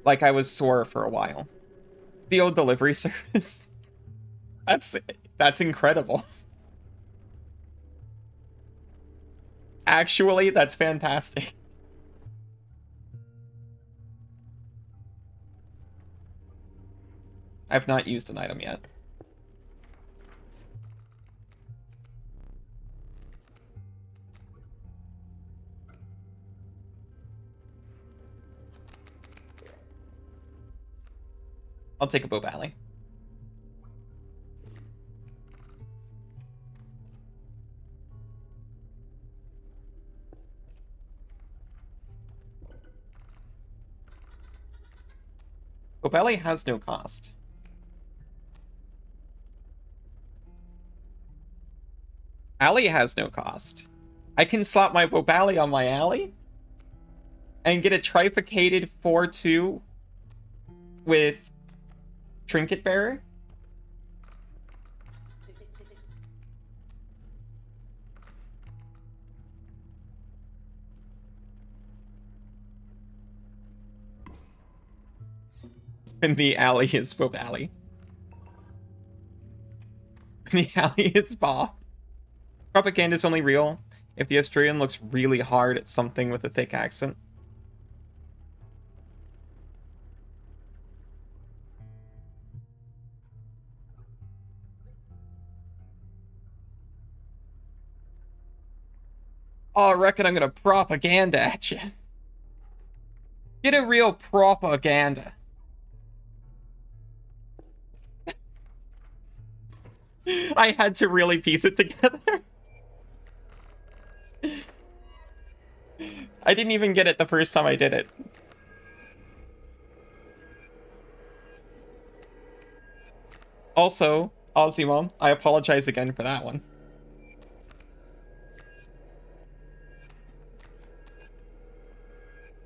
Like, I was sore for a while. The old delivery service. That's incredible. Actually, that's fantastic. I've not used an item yet. I'll take a bow Allie. Bow Allie has no cost. Allie has no cost. I can slap my bow Allie on my Allie and get a trifurcated 4-2 with Trinket Bearer. And the Allie is Bob Allie. The Allie is Bob. Propaganda is only real if the Australian looks really hard at something with a thick accent. Oh, I reckon I'm gonna propaganda at you. Get a real propaganda. I had to really piece it together. I didn't even get it the first time I did it. Also, Aussie Mom, I apologize again for that one.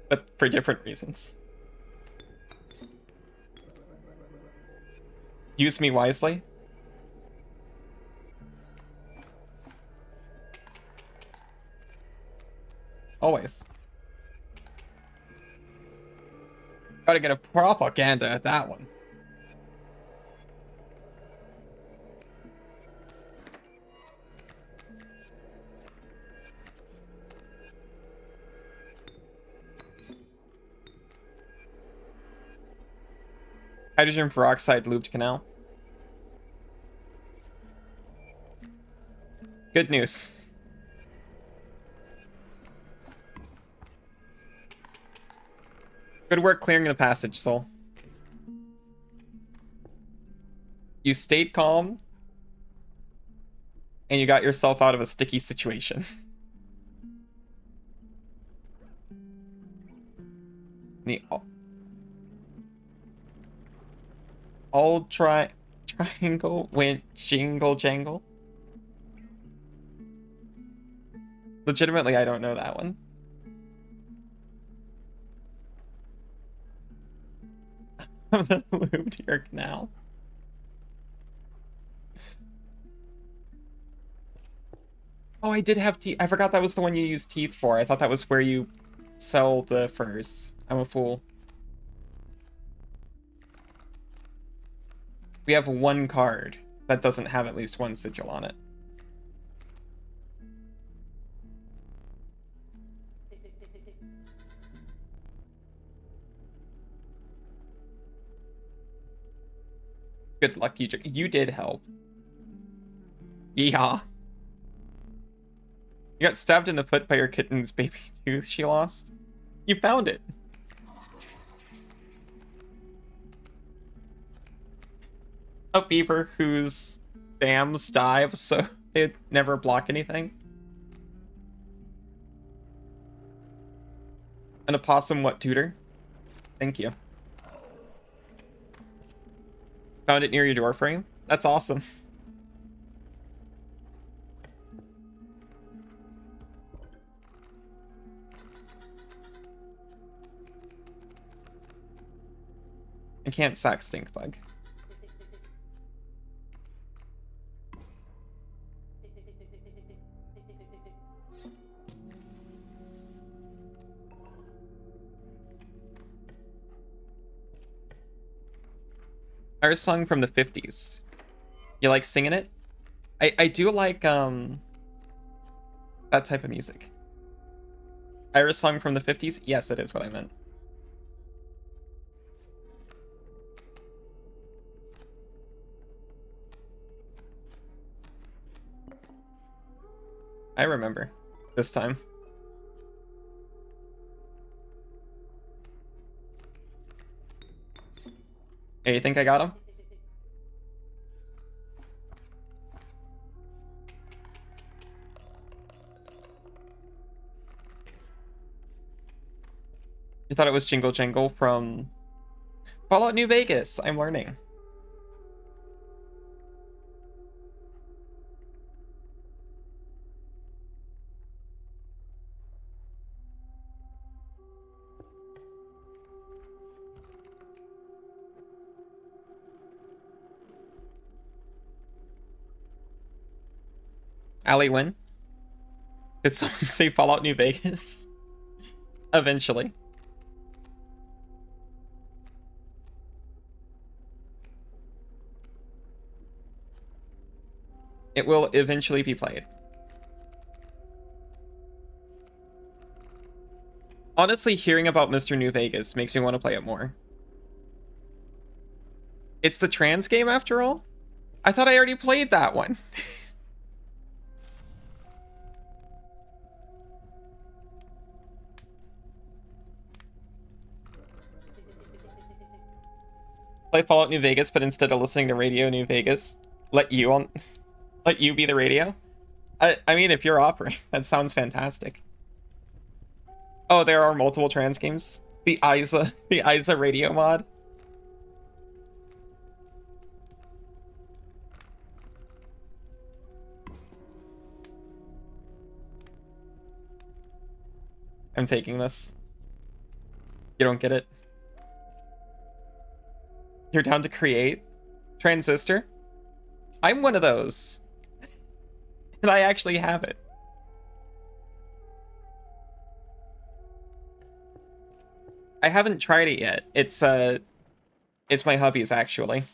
But for different reasons. Use me wisely. Always. Gotta get a propaganda at that one. Hydrogen peroxide looped canal. Good news. Good work clearing the passage, Soul. You stayed calm, and you got yourself out of a sticky situation. The all triangle went jingle jangle. Legitimately, I don't know that one. The looped your canal. Oh, I did have teeth. I forgot that was the one you use teeth for. I thought that was where you sell the furs. I'm a fool. We have one card that doesn't have at least one sigil on it. Good luck, you did help. Yeah. You got stabbed in the foot by your kitten's baby tooth she lost. You found it. A beaver whose dams dive so they never block anything. An opossum what tutor? Thank you. Found it near your door frame? That's awesome. I can't sack stink bug. Our song from the 50s. You like singing it? I do like that type of music. Irish song from the 50s? Yes, that is what I meant. I remember this time. Hey, you think I got him? You thought it was Jingle Jangle from Fallout New Vegas. I'm learning. Allie win? Did someone say Fallout New Vegas? Eventually. It will eventually be played. Honestly, hearing about Mr. New Vegas makes me want to play it more. It's the trans game after all? I thought I already played that one. Play Fallout New Vegas, but instead of listening to Radio New Vegas, let you be the radio. I mean, if you're offering, that sounds fantastic. Oh, there are multiple trans games. The Isa radio mod. I'm taking this. You don't get it. You're down to create? Transistor? I'm one of those. And I actually have it. I haven't tried it yet. It's my hobbies actually.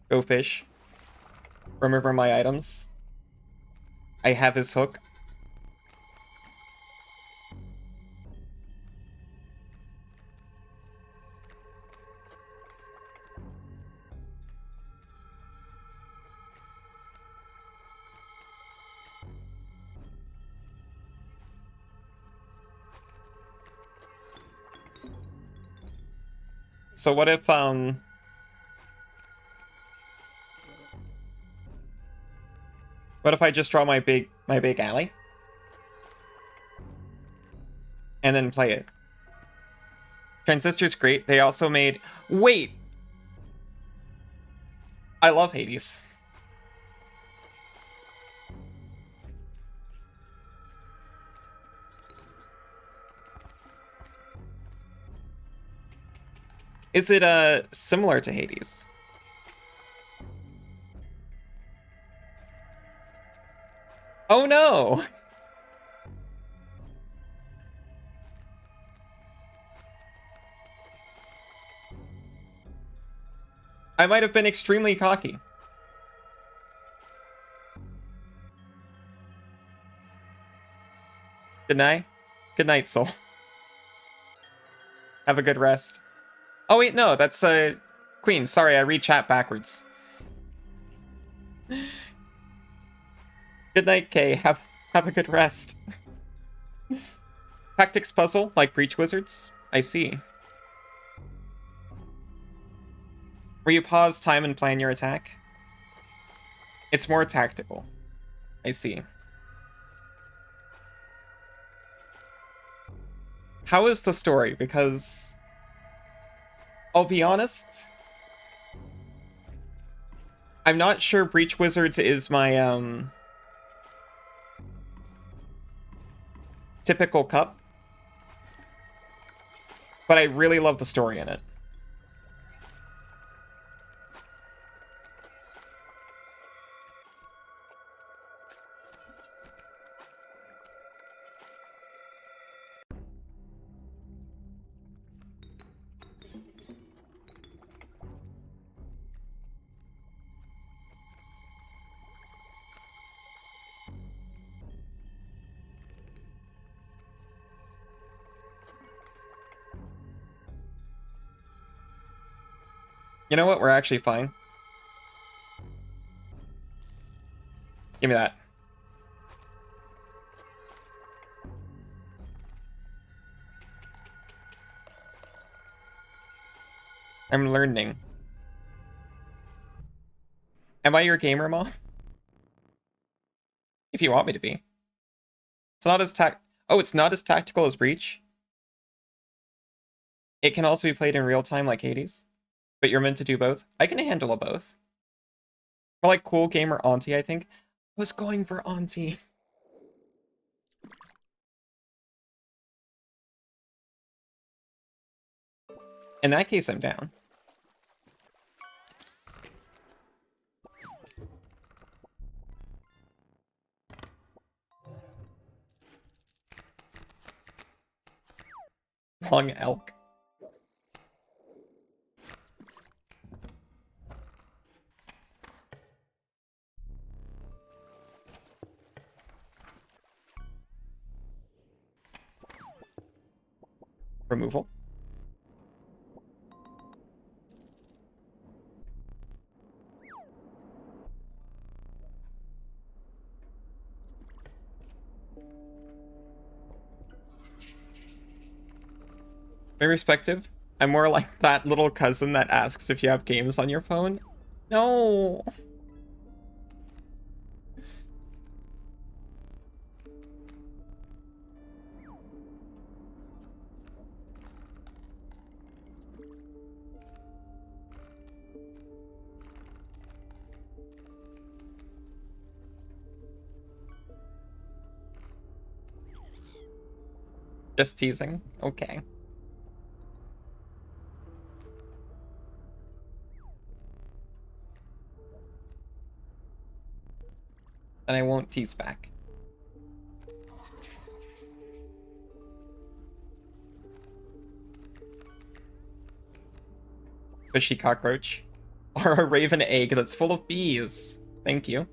Go fish. Remember my items? I have his hook. So what if I just draw my big Allie? And then play it. Transistor's great. They also made... Wait! I love Hades. Is it similar to Hades? Oh no! I might have been extremely cocky. Good night. Good night, soul. Have a good rest. Oh wait, no, that's Queen. Sorry, I read chat backwards. Good night, Kay. Have a good rest. Tactics puzzle, like Breach Wizards? I see. Where you pause time and plan your attack? It's more tactical. I see. How is the story? Because... I'll be honest, I'm not sure Breach Wizards is my typical cup, but I really love the story in it. You know what? We're actually fine. Give me that. I'm learning. Am I your gamer mom? If you want me to be. It's not as Oh, it's not as tactical as Breach. It can also be played in real time like Hades. But you're meant to do both. I can handle a both. More like cool gamer auntie, I think. I was going for auntie. In that case, I'm down. Long elk. Removal. Very respective. I'm more like that little cousin that asks if you have games on your phone. No. Just teasing. Okay. And I won't tease back. Fishy cockroach. Or a raven egg that's full of bees. Thank you.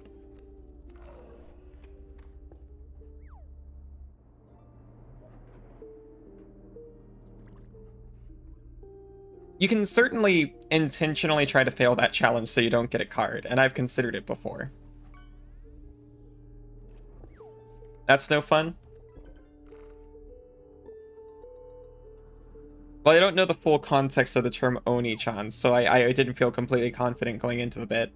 You can certainly intentionally try to fail that challenge so you don't get a card, and I've considered it before. That's no fun? Well, I don't know the full context of the term Oni-chan, so I didn't feel completely confident going into the bit.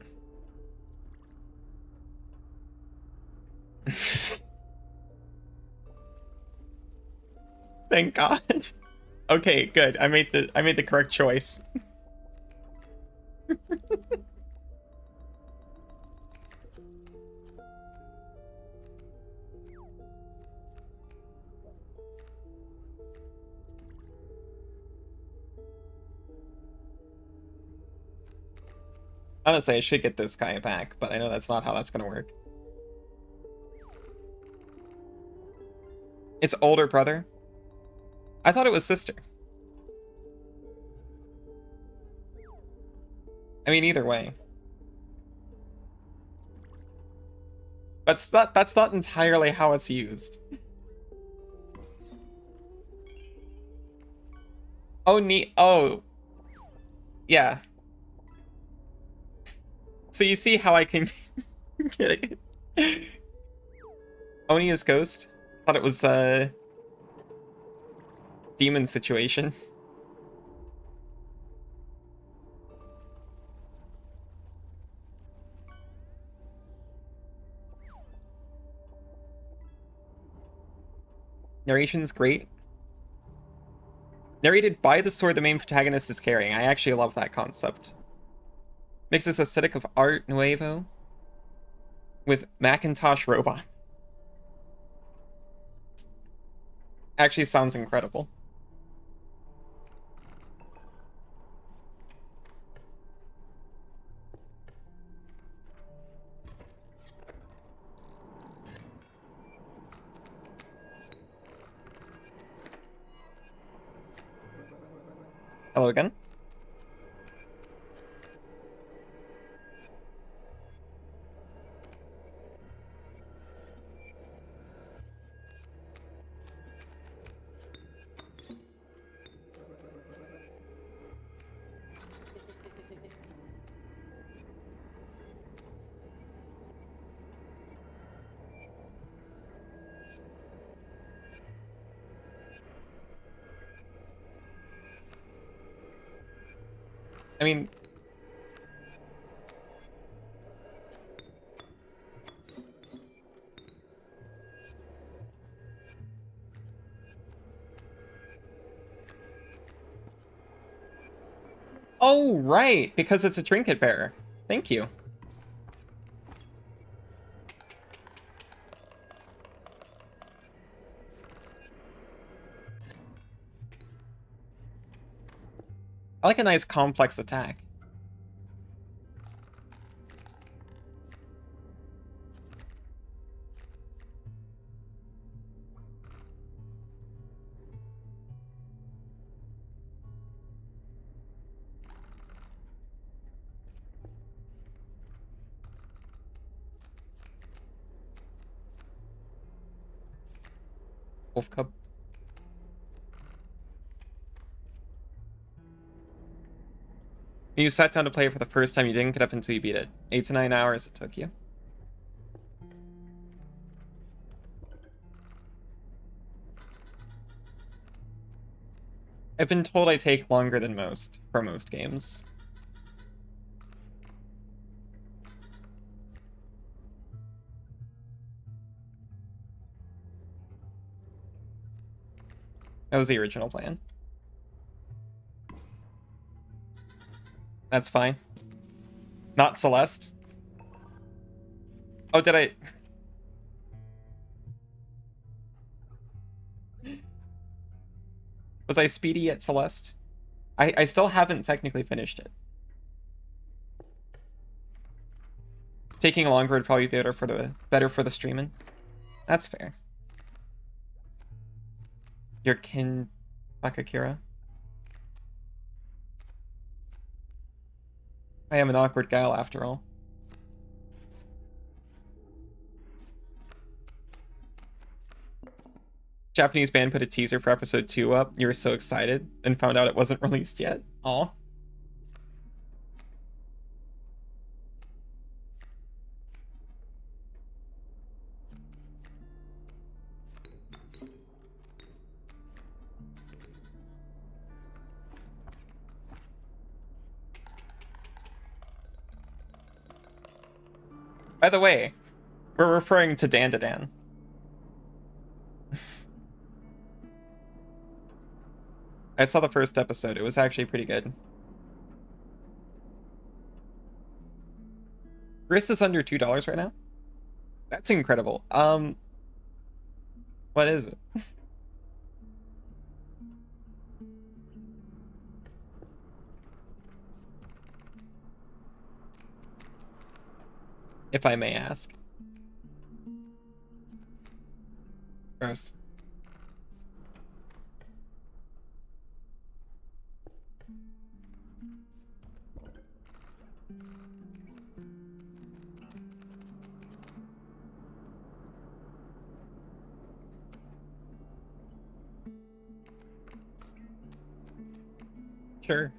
Thank God. Okay, good. I made the correct choice. Honestly, I should get this guy back, but I know that's not how that's gonna work. It's older brother. I thought it was sister. I mean, either way. That's not entirely how it's used. Oh, neat. Oh. Yeah. So you see how I can get it. Oni is ghost. Thought it was a demon situation. Narration's great. Narrated by the sword the main protagonist is carrying. I actually love that concept. Mixes aesthetic of Art Nouveau with Macintosh robots. Actually sounds incredible. Hello again. I mean, oh, right, because it's a trinket bearer. Thank you. I like a nice complex attack. Wolf Cub. You sat down to play it for the first time, you didn't get up until you beat it. 8 to 9 hours it took you. I've been told I take longer than most for most games. That was the original plan. That's fine. Not Celeste. Oh, did I... Was I speedy at Celeste? I still haven't technically finished it. Taking longer would probably be better for the streaming. That's fair. Your kin Sakakura. I am an awkward gal after all. Japanese band put a teaser for episode 2 up. You were so excited and found out it wasn't released yet. Aw. By the way, we're referring to Dan to Dan. I saw the first episode. It was actually pretty good. Gris is under $2 right now? That's incredible. What is it? If I may ask. Gross. Sure.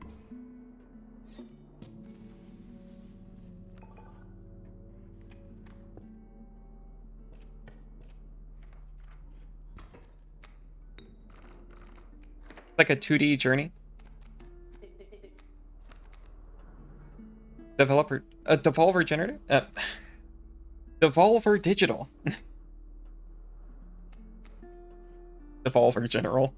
Like a 2D journey. Developer, Devolver generator? Devolver Digital. Devolver General.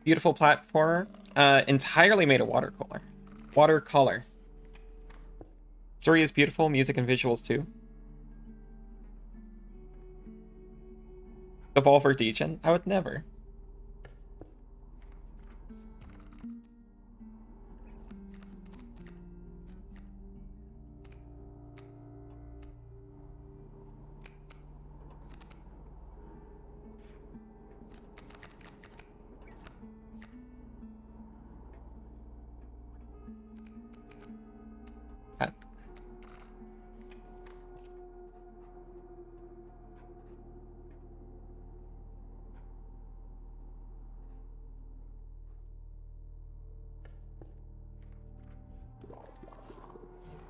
Beautiful platformer. Entirely made of watercolor. Watercolor. Story is beautiful, music and visuals too. Devolver Degen? I would never.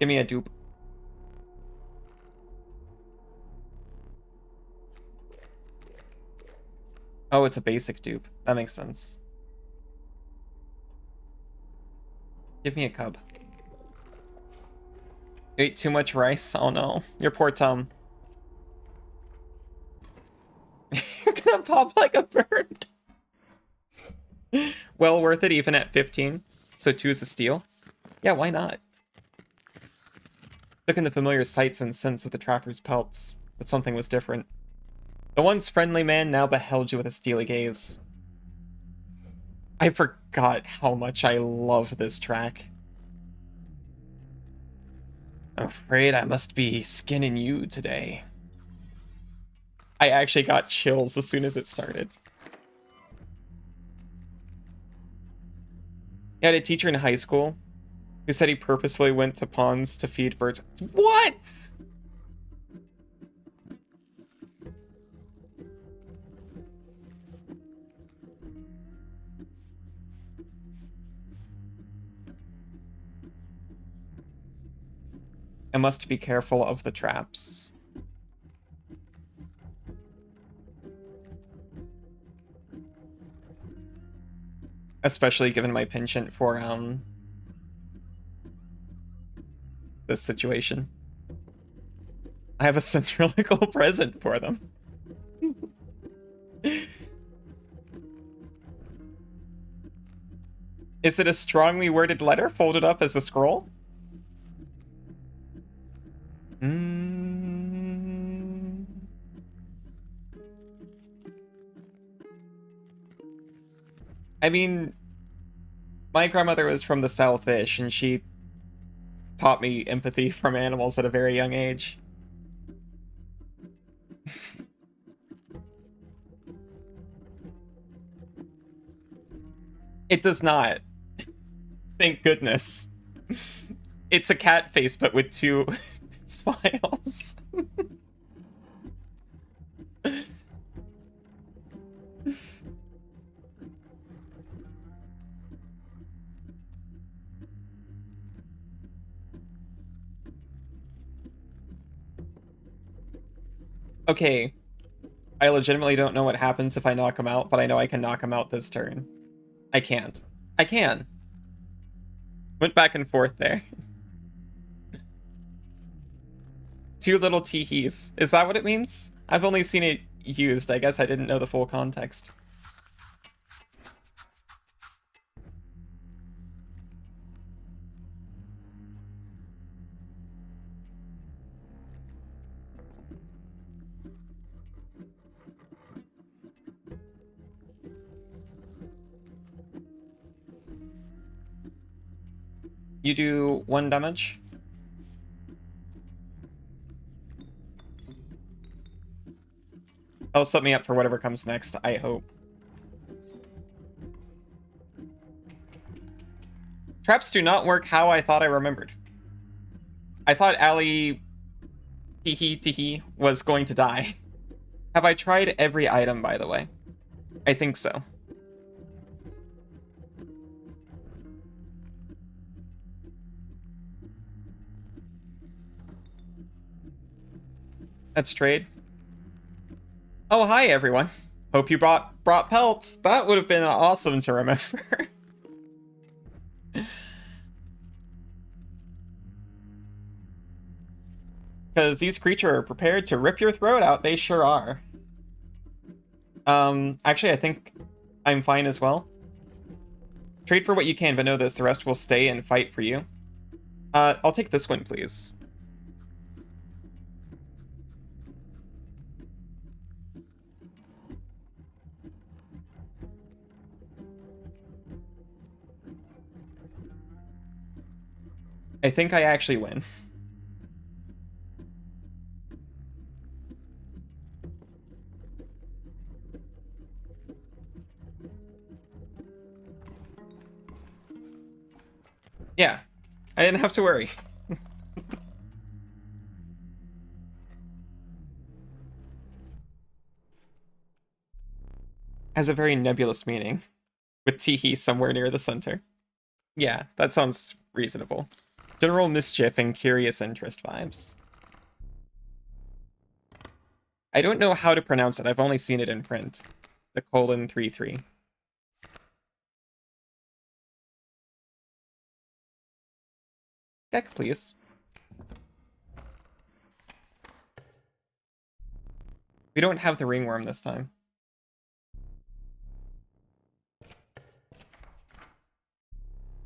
Give me a dupe. Oh, it's a basic dupe. That makes sense. Give me a cub. You ate too much rice? Oh no. Your poor Tom. You're gonna pop like a bird. Well worth it even at 15. So 2 is a steal. Yeah, why not? Took in the familiar sights and scents of the trapper's pelts, but something was different. The once friendly man now beheld you with a steely gaze. I forgot how much I love this track. I'm afraid I must be skinning you today. I actually got chills as soon as it started. I had a teacher in high school who said he purposefully went to ponds to feed birds. What? I must be careful of the traps. Especially given my penchant for, this situation. I have a centrilogical present for them. Is it a strongly worded letter folded up as a scroll? I mean, my grandmother was from the South-ish, and she taught me empathy from animals at a very young age. It does not. Thank goodness. It's a cat face, but with two smiles. Okay, I legitimately don't know what happens if I knock him out, but I know I can knock him out this turn. I can't. I can. Went back and forth there. Two little teehees. Is that what it means? I've only seen it used. I guess I didn't know the full context. You do 1 damage. That'll set me up for whatever comes next, I hope. Traps do not work how I thought I remembered. I thought Allie teehee was going to die. Have I tried every item, by the way? I think so. Let's trade. Oh, hi, everyone. Hope you brought pelts. That would have been awesome to remember. Because these creatures are prepared to rip your throat out. They sure are. Actually, I think I'm fine as well. Trade for what you can, but know this. The rest will stay and fight for you. I'll take this one, please. I think I actually win. Yeah, I didn't have to worry. Has a very nebulous meaning, with teehee somewhere near the center. Yeah, that sounds reasonable. General mischief and curious interest vibes. I don't know how to pronounce it. I've only seen it in print. The colon 33. Heck, please. We don't have the ringworm this time.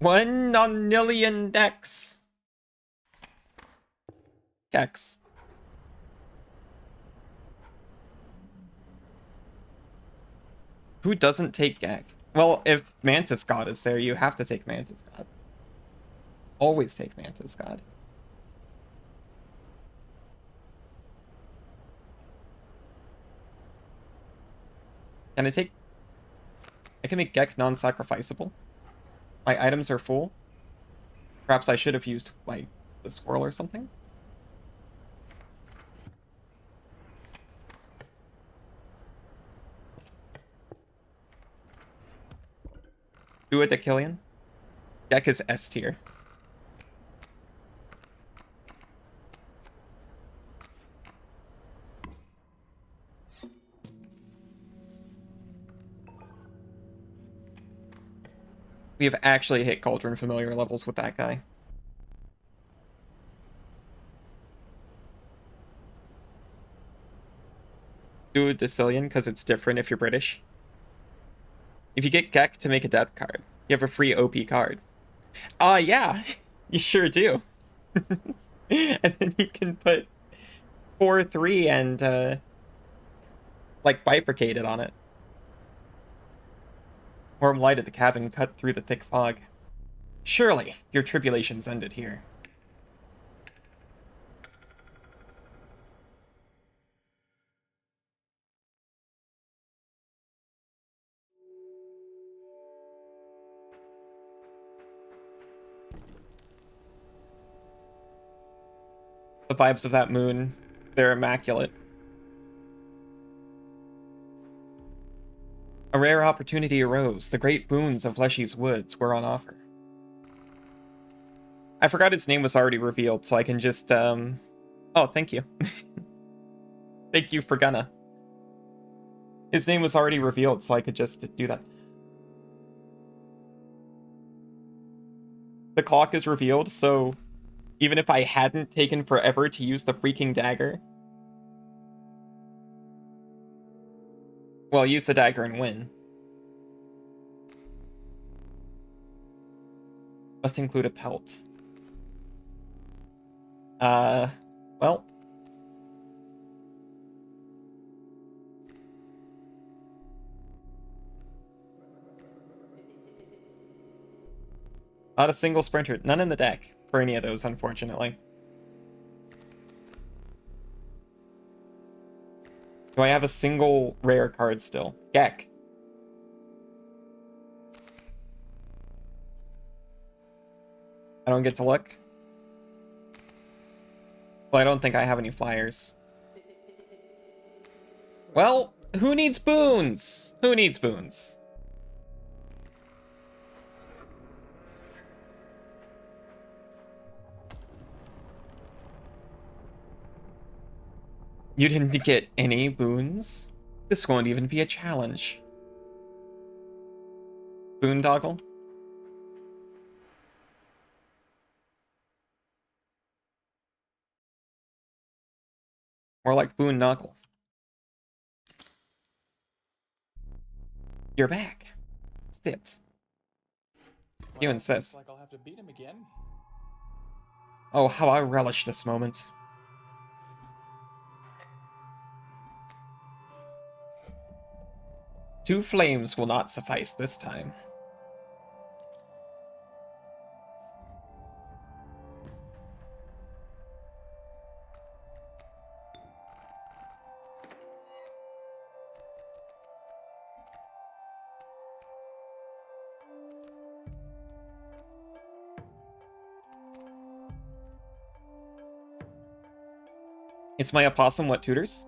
One nonillion dex. Gex. Who doesn't take Gek? Well, if Mantis God is there, you have to take Mantis God. Always take Mantis God. Can I take... I can make Gek non-sacrificable. My items are full. Perhaps I should have used, like, the squirrel or something. Do it to Killian. Gek is S tier. We have actually hit Cauldron Familiar levels with that guy. Do a Decillion, because it's different if you're British. If you get Gek to make a death card, you have a free OP card. Yeah, you sure do. And then you can put 4/3 and, like, bifurcate it on it. Warm light at the cabin cut through the thick fog. Surely, your tribulations ended here. vibes of that moon. They're immaculate. A rare opportunity arose. The great boons of Leshy's woods were on offer. I forgot its name was already revealed, so I can just, Oh, thank you. Thank you for Gunna. His name was already revealed, so I could just do that. The clock is revealed, so even if I hadn't taken forever to use the freaking dagger, well, use the dagger and win. Must include a pelt. Well. Not a single sprinter. None in the deck for any of those, unfortunately. Do I have a single rare card still? Gek. I don't get to look. Well, I don't think I have any flyers. Well, who needs boons? Who needs boons? You didn't get any boons? This won't even be a challenge. Boondoggle? More like boondoggle. You're back. Sit. You insist. Looks like I'll have to beat him again. Oh, how I relish this moment. Two flames will not suffice this time. It's my opossum what tutors?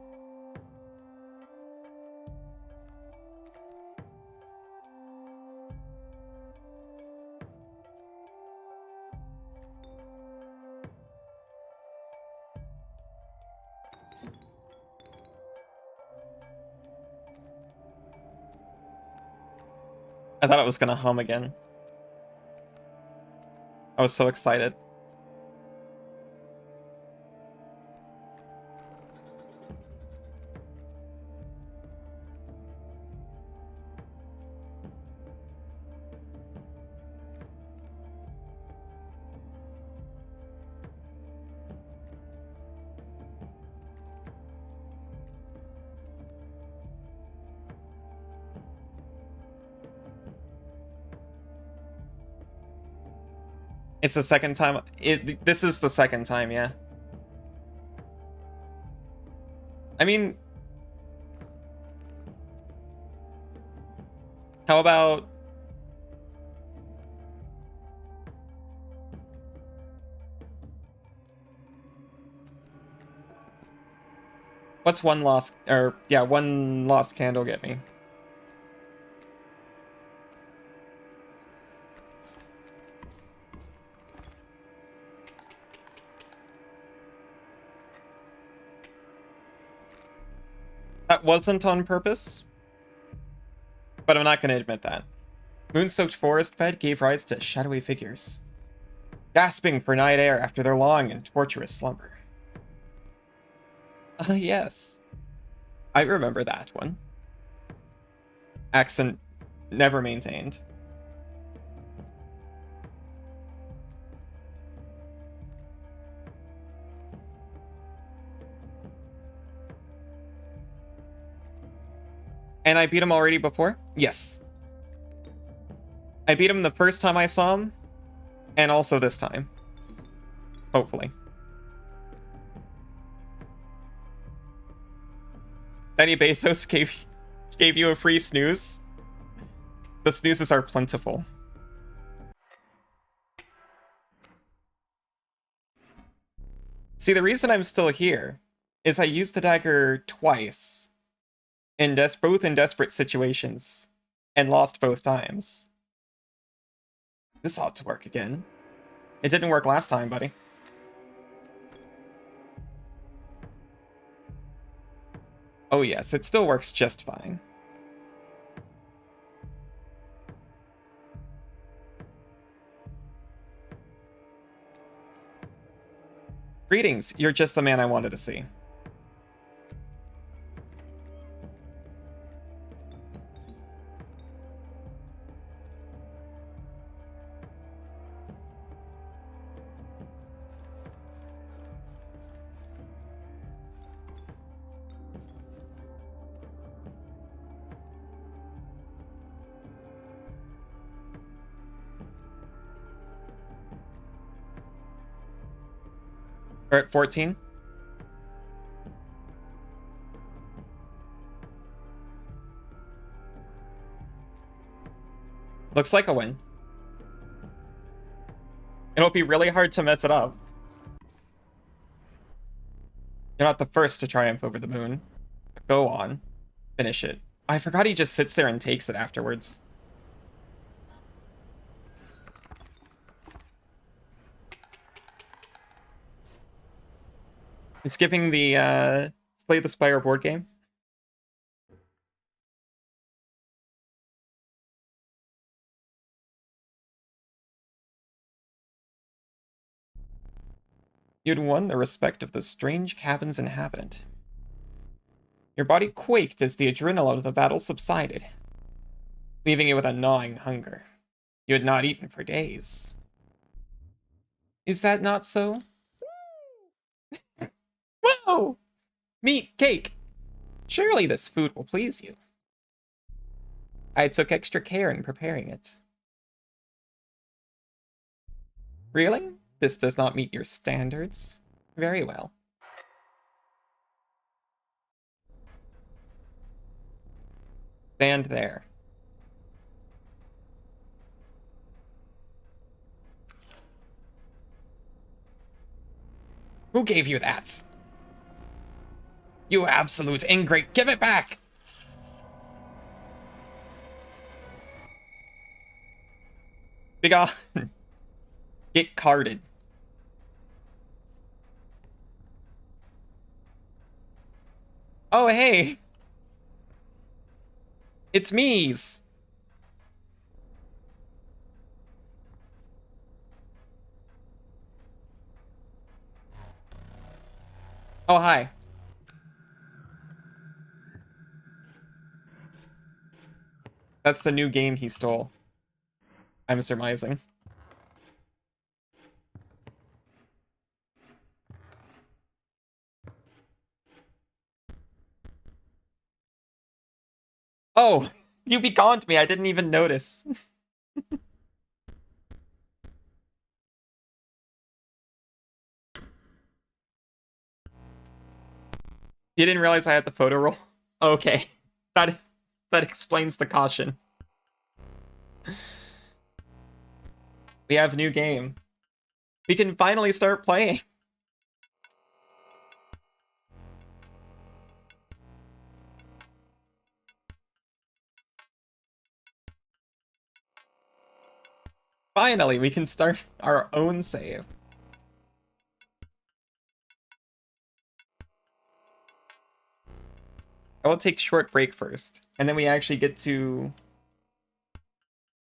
I thought it was gonna hum again. I was so excited. It's the second time. This is the second time, yeah. I mean, how about what's one lost, or yeah, one lost candle get me? That wasn't on purpose, but I'm not going to admit that. Moon-soaked forest bed gave rise to shadowy figures, gasping for night air after their long and torturous slumber. Yes. I remember that one. Accent never maintained. And I beat him already before? Yes. I beat him the first time I saw him, and also this time. Hopefully. Benny Bezos gave you a free snooze? The snoozes are plentiful. See, the reason I'm still here is I used the dagger twice, both in desperate situations, and lost both times. This ought to work again. It didn't work last time, buddy. Oh yes, it still works just fine. Greetings, you're just the man I wanted to see. We're at 14. Looks like a win. It'll be really hard to mess it up. You're not the first to triumph over the moon. But go on. Finish it. I forgot he just sits there and takes it afterwards. It's giving the Slay the Spire board game. You'd won the respect of the strange cabin's inhabitant. Your body quaked as the adrenaline of the battle subsided, leaving you with a gnawing hunger. You had not eaten for days. Is that not so? Whoa! Meat, cake! Surely this food will please you. I took extra care in preparing it. Really? This does not meet your standards? Very well. Stand there. Who gave you that? You absolute ingrate! Give it back! Big on. Get carded. Oh, hey! It's me's! Oh, hi. That's the new game he stole. I'm surmising. Oh, you begoned me. I didn't even notice. You didn't realize I had the photo roll? Okay. That explains the caution. We have new game. We can finally start playing. Finally, we can start our own save. I will take short break first, and then we actually get to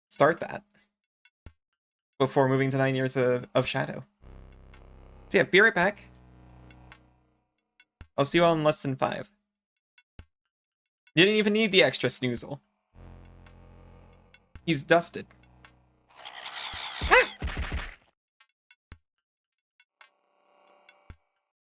start that before moving to 9 Years of Shadow. So yeah, be right back. I'll see you all in less than 5. You didn't even need the extra snoozle. He's dusted.